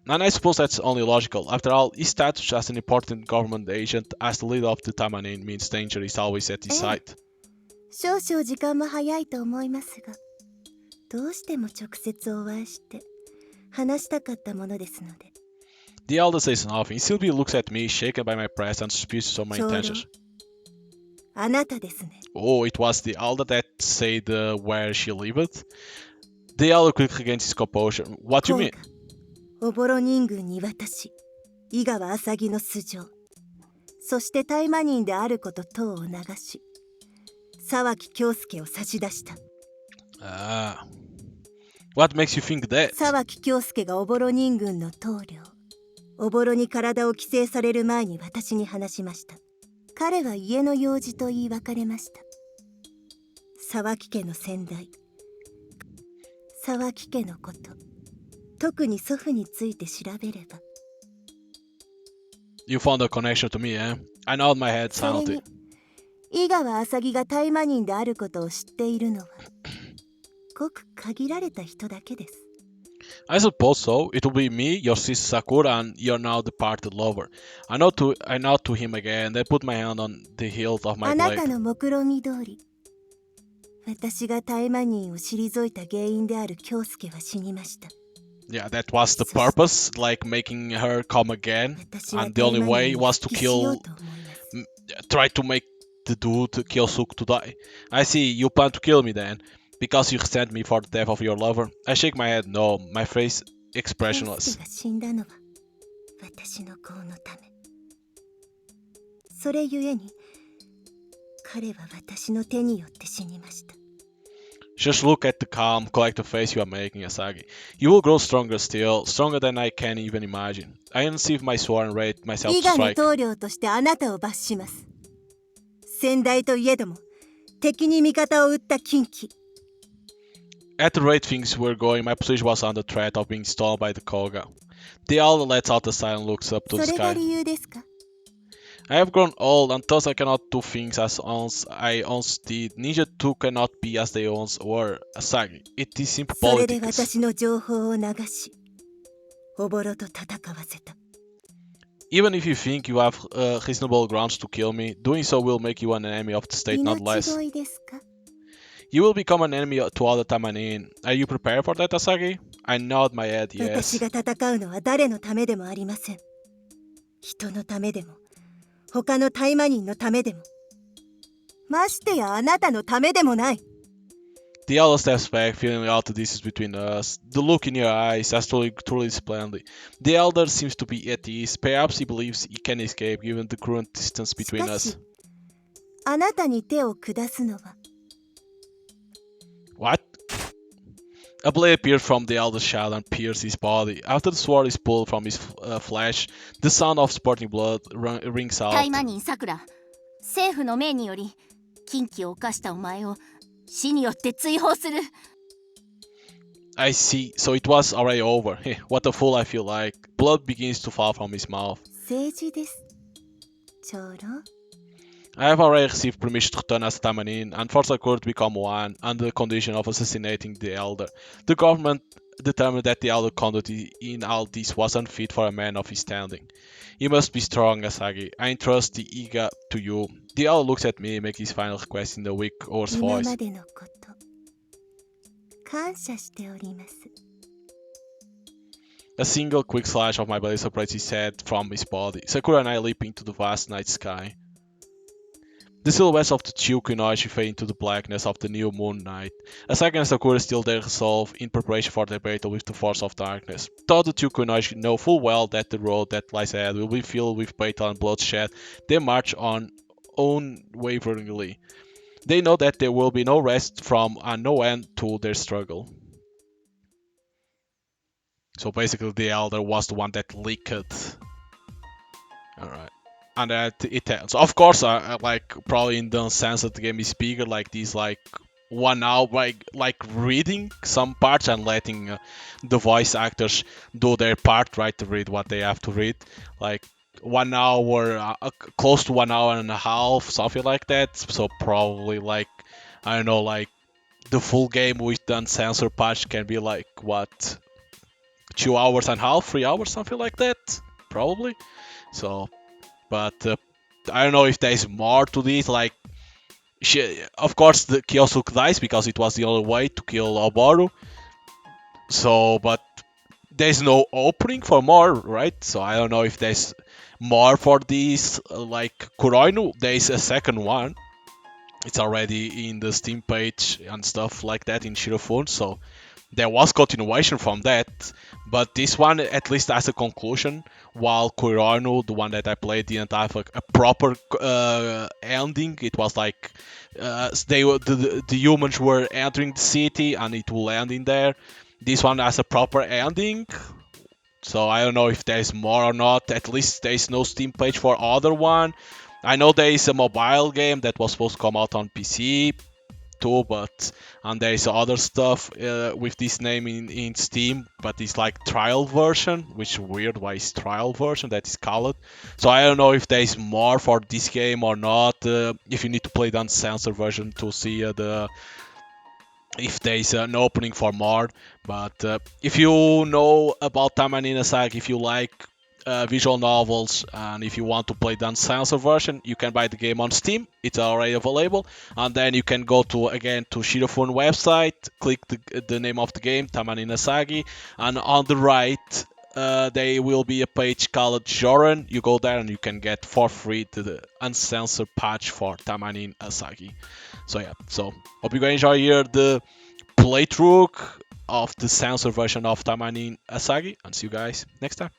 And I suppose that's only logical. After all, his status as an important government agent, as the leader of the Taimanin, means danger is always at his side. 少々時間も早いと思いますが、どうしても直接お会いして話したかったものですので。 The elder says nothing. Sylvie looks at me, shaken by my press and suspicious of my 長老、 intentions. あなたですね。 Oh, it was the elder that said where she lived? The elder quickly regains his composure. What do you mean? オボロ人軍に渡し、井川浅の素性、そして大魔人であること等を流し、沢木京介を差し出した。 Ah. What makes you think that? 沢木京介がオボロ人軍の棟梁、オボロに体を寄生される前に私に話しました。彼は家の用事と言い別れました。沢木家の先代、沢木家のこと、特に祖父について調べれば。 You found a connection to me, eh? I nod my head それ silently. に、井川浅が大魔人であることを知っているのは、ごく限られた人だけです。 I suppose so. It will be me, your sister Sakura, and your now departed lover. I nod to him again, then put my hand on the hilt of my あなた blade. の目論見通り、私が大魔人を退いた原因である京介は死にました。 Yeah, that was the purpose, like making her come again. 私は And the only 大魔 way 人を was to 復帰しよう kill, と思います。 try to make the dude, Kyosuke, to die. I see, you plan to kill me then, because you resent me for the death of your lover. I shake my head no, my face 京 expressionless. 介が死んだのは私の子のため。それゆえに、彼は私の手によって死にました。 Just look at the calm, collected face you are making, Asagi. You will grow stronger still, stronger than I can even imagine. I unsheathe my sword and ready myself 伊 to 賀の strike. 棟梁としてあなたを罰します。先代といえども、敵に味方を撃った禁忌。 At the rate things were going, my position was under threat of being stolen by the Koga. The elder lets out a sigh and looks up to そ the れが sky. 理由ですか？ I have grown old, and thus I cannot do things as I once did. Ninja too cannot be as they once were. Asagi, it is simple それで politics. 私の情報を流し、オボロと戦わせた。 Even if you think you have reasonable grounds to kill me, doing so will make you an enemy of the state 命 nonetheless. 乞いですか？ You will become an enemy to all the Taimanin. Are you prepared for that, Asagi? I nod my head 私 yes. が戦うのは誰のためでもありません。人のためでも、他の大魔人のためでも、ましてやあなたのためでもない。 The elder steps back, feeling out the distance between us. The look in your eyes is truly splendid. The elder seems to be at ease. Perhaps he believes he can escape given the current distance し between かし us. あなたに手を下すのは What? A blade appears from the elder's shadow and pierces his body. After the sword is pulled from his flesh, the sound of spurting blood rings out. 大魔人さくら、政府の命により禁忌を犯したお前を死によって追放する。 I see, so it was already over. What a fool I feel like. Blood begins to fall from his mouth. 政治です。長老 I have already received permission to return as Taimanin and force Sakura to become one under the condition of assassinating the elder. The government determined that the elder conduct in all this was unfit for a man of his standing. You must be strong, Asagi. I entrust the Iga to you. The elder looks at me and makes his final request in the weak, hoarse 今 voice. までのこと感謝しております A single quick slash of my blade separates his head from his body. Sakura and I leap into the vast night sky. The silhouettes of the two Kunoichi fade into the blackness of the new moon night. Asagi and Sakura still their resolve in preparation for their battle with the force of darkness. Though the two Kunoichi know full well that the road that lies ahead will be filled with battle and bloodshed, they march on unwaveringly. They know that there will be no rest from and no end to their struggle. So basically the elder was the one that leaked. Alright. And that it ends. Of course, I like probably in the sense that the game is bigger, like these like 1 hour, like reading some parts and letting the voice actors do their part, right, to read what they have to read. Like 1 hour, close to 1 hour and a half, something like that. So probably like I don't know, like the full game with the uncensor patch can be like what 2 hours and a half, 3 hours, something like that, probably. So. But I don't know if there's more to this. Like, of course, the Kyosuke dies because it was the only way to kill Oboru. So, but there's no opening for more, right? So I don't know if there's more for this. Like Kuroinu, there's a second one. It's already in the Steam page and stuff like that in Shirofune. So there was continuation from that, but this one at least has a conclusion. While Kurano, the one that I played, didn't have a proper ending. It was like the humans were entering the city and it will end in there. This one has a proper ending. So I don't know if there's more or not. At least there's no Steam page for other one. I know there is a mobile game that was supposed to come out on PC too, but and there is other stuff with this name in Steam, but it's like trial version, which is weird why it's trial version that is called. So I don't know if there is more for this game or not. If you need to play the uncensored version to see the if there is an opening for more. But if you know about Taimanin Asagi, if you like visual novels, and if you want to play the uncensored version, you can buy the game on Steam. It's already available, and then you can go to again to Shirofune website, click the name of the game, Taimanin Asagi, and on the right. There will be a page called Joran. You go there and you can get for free the uncensored patch for Taimanin Asagi. So yeah, so hope you guys enjoy here the playthrough of the censored version of Taimanin Asagi, and see you guys next time.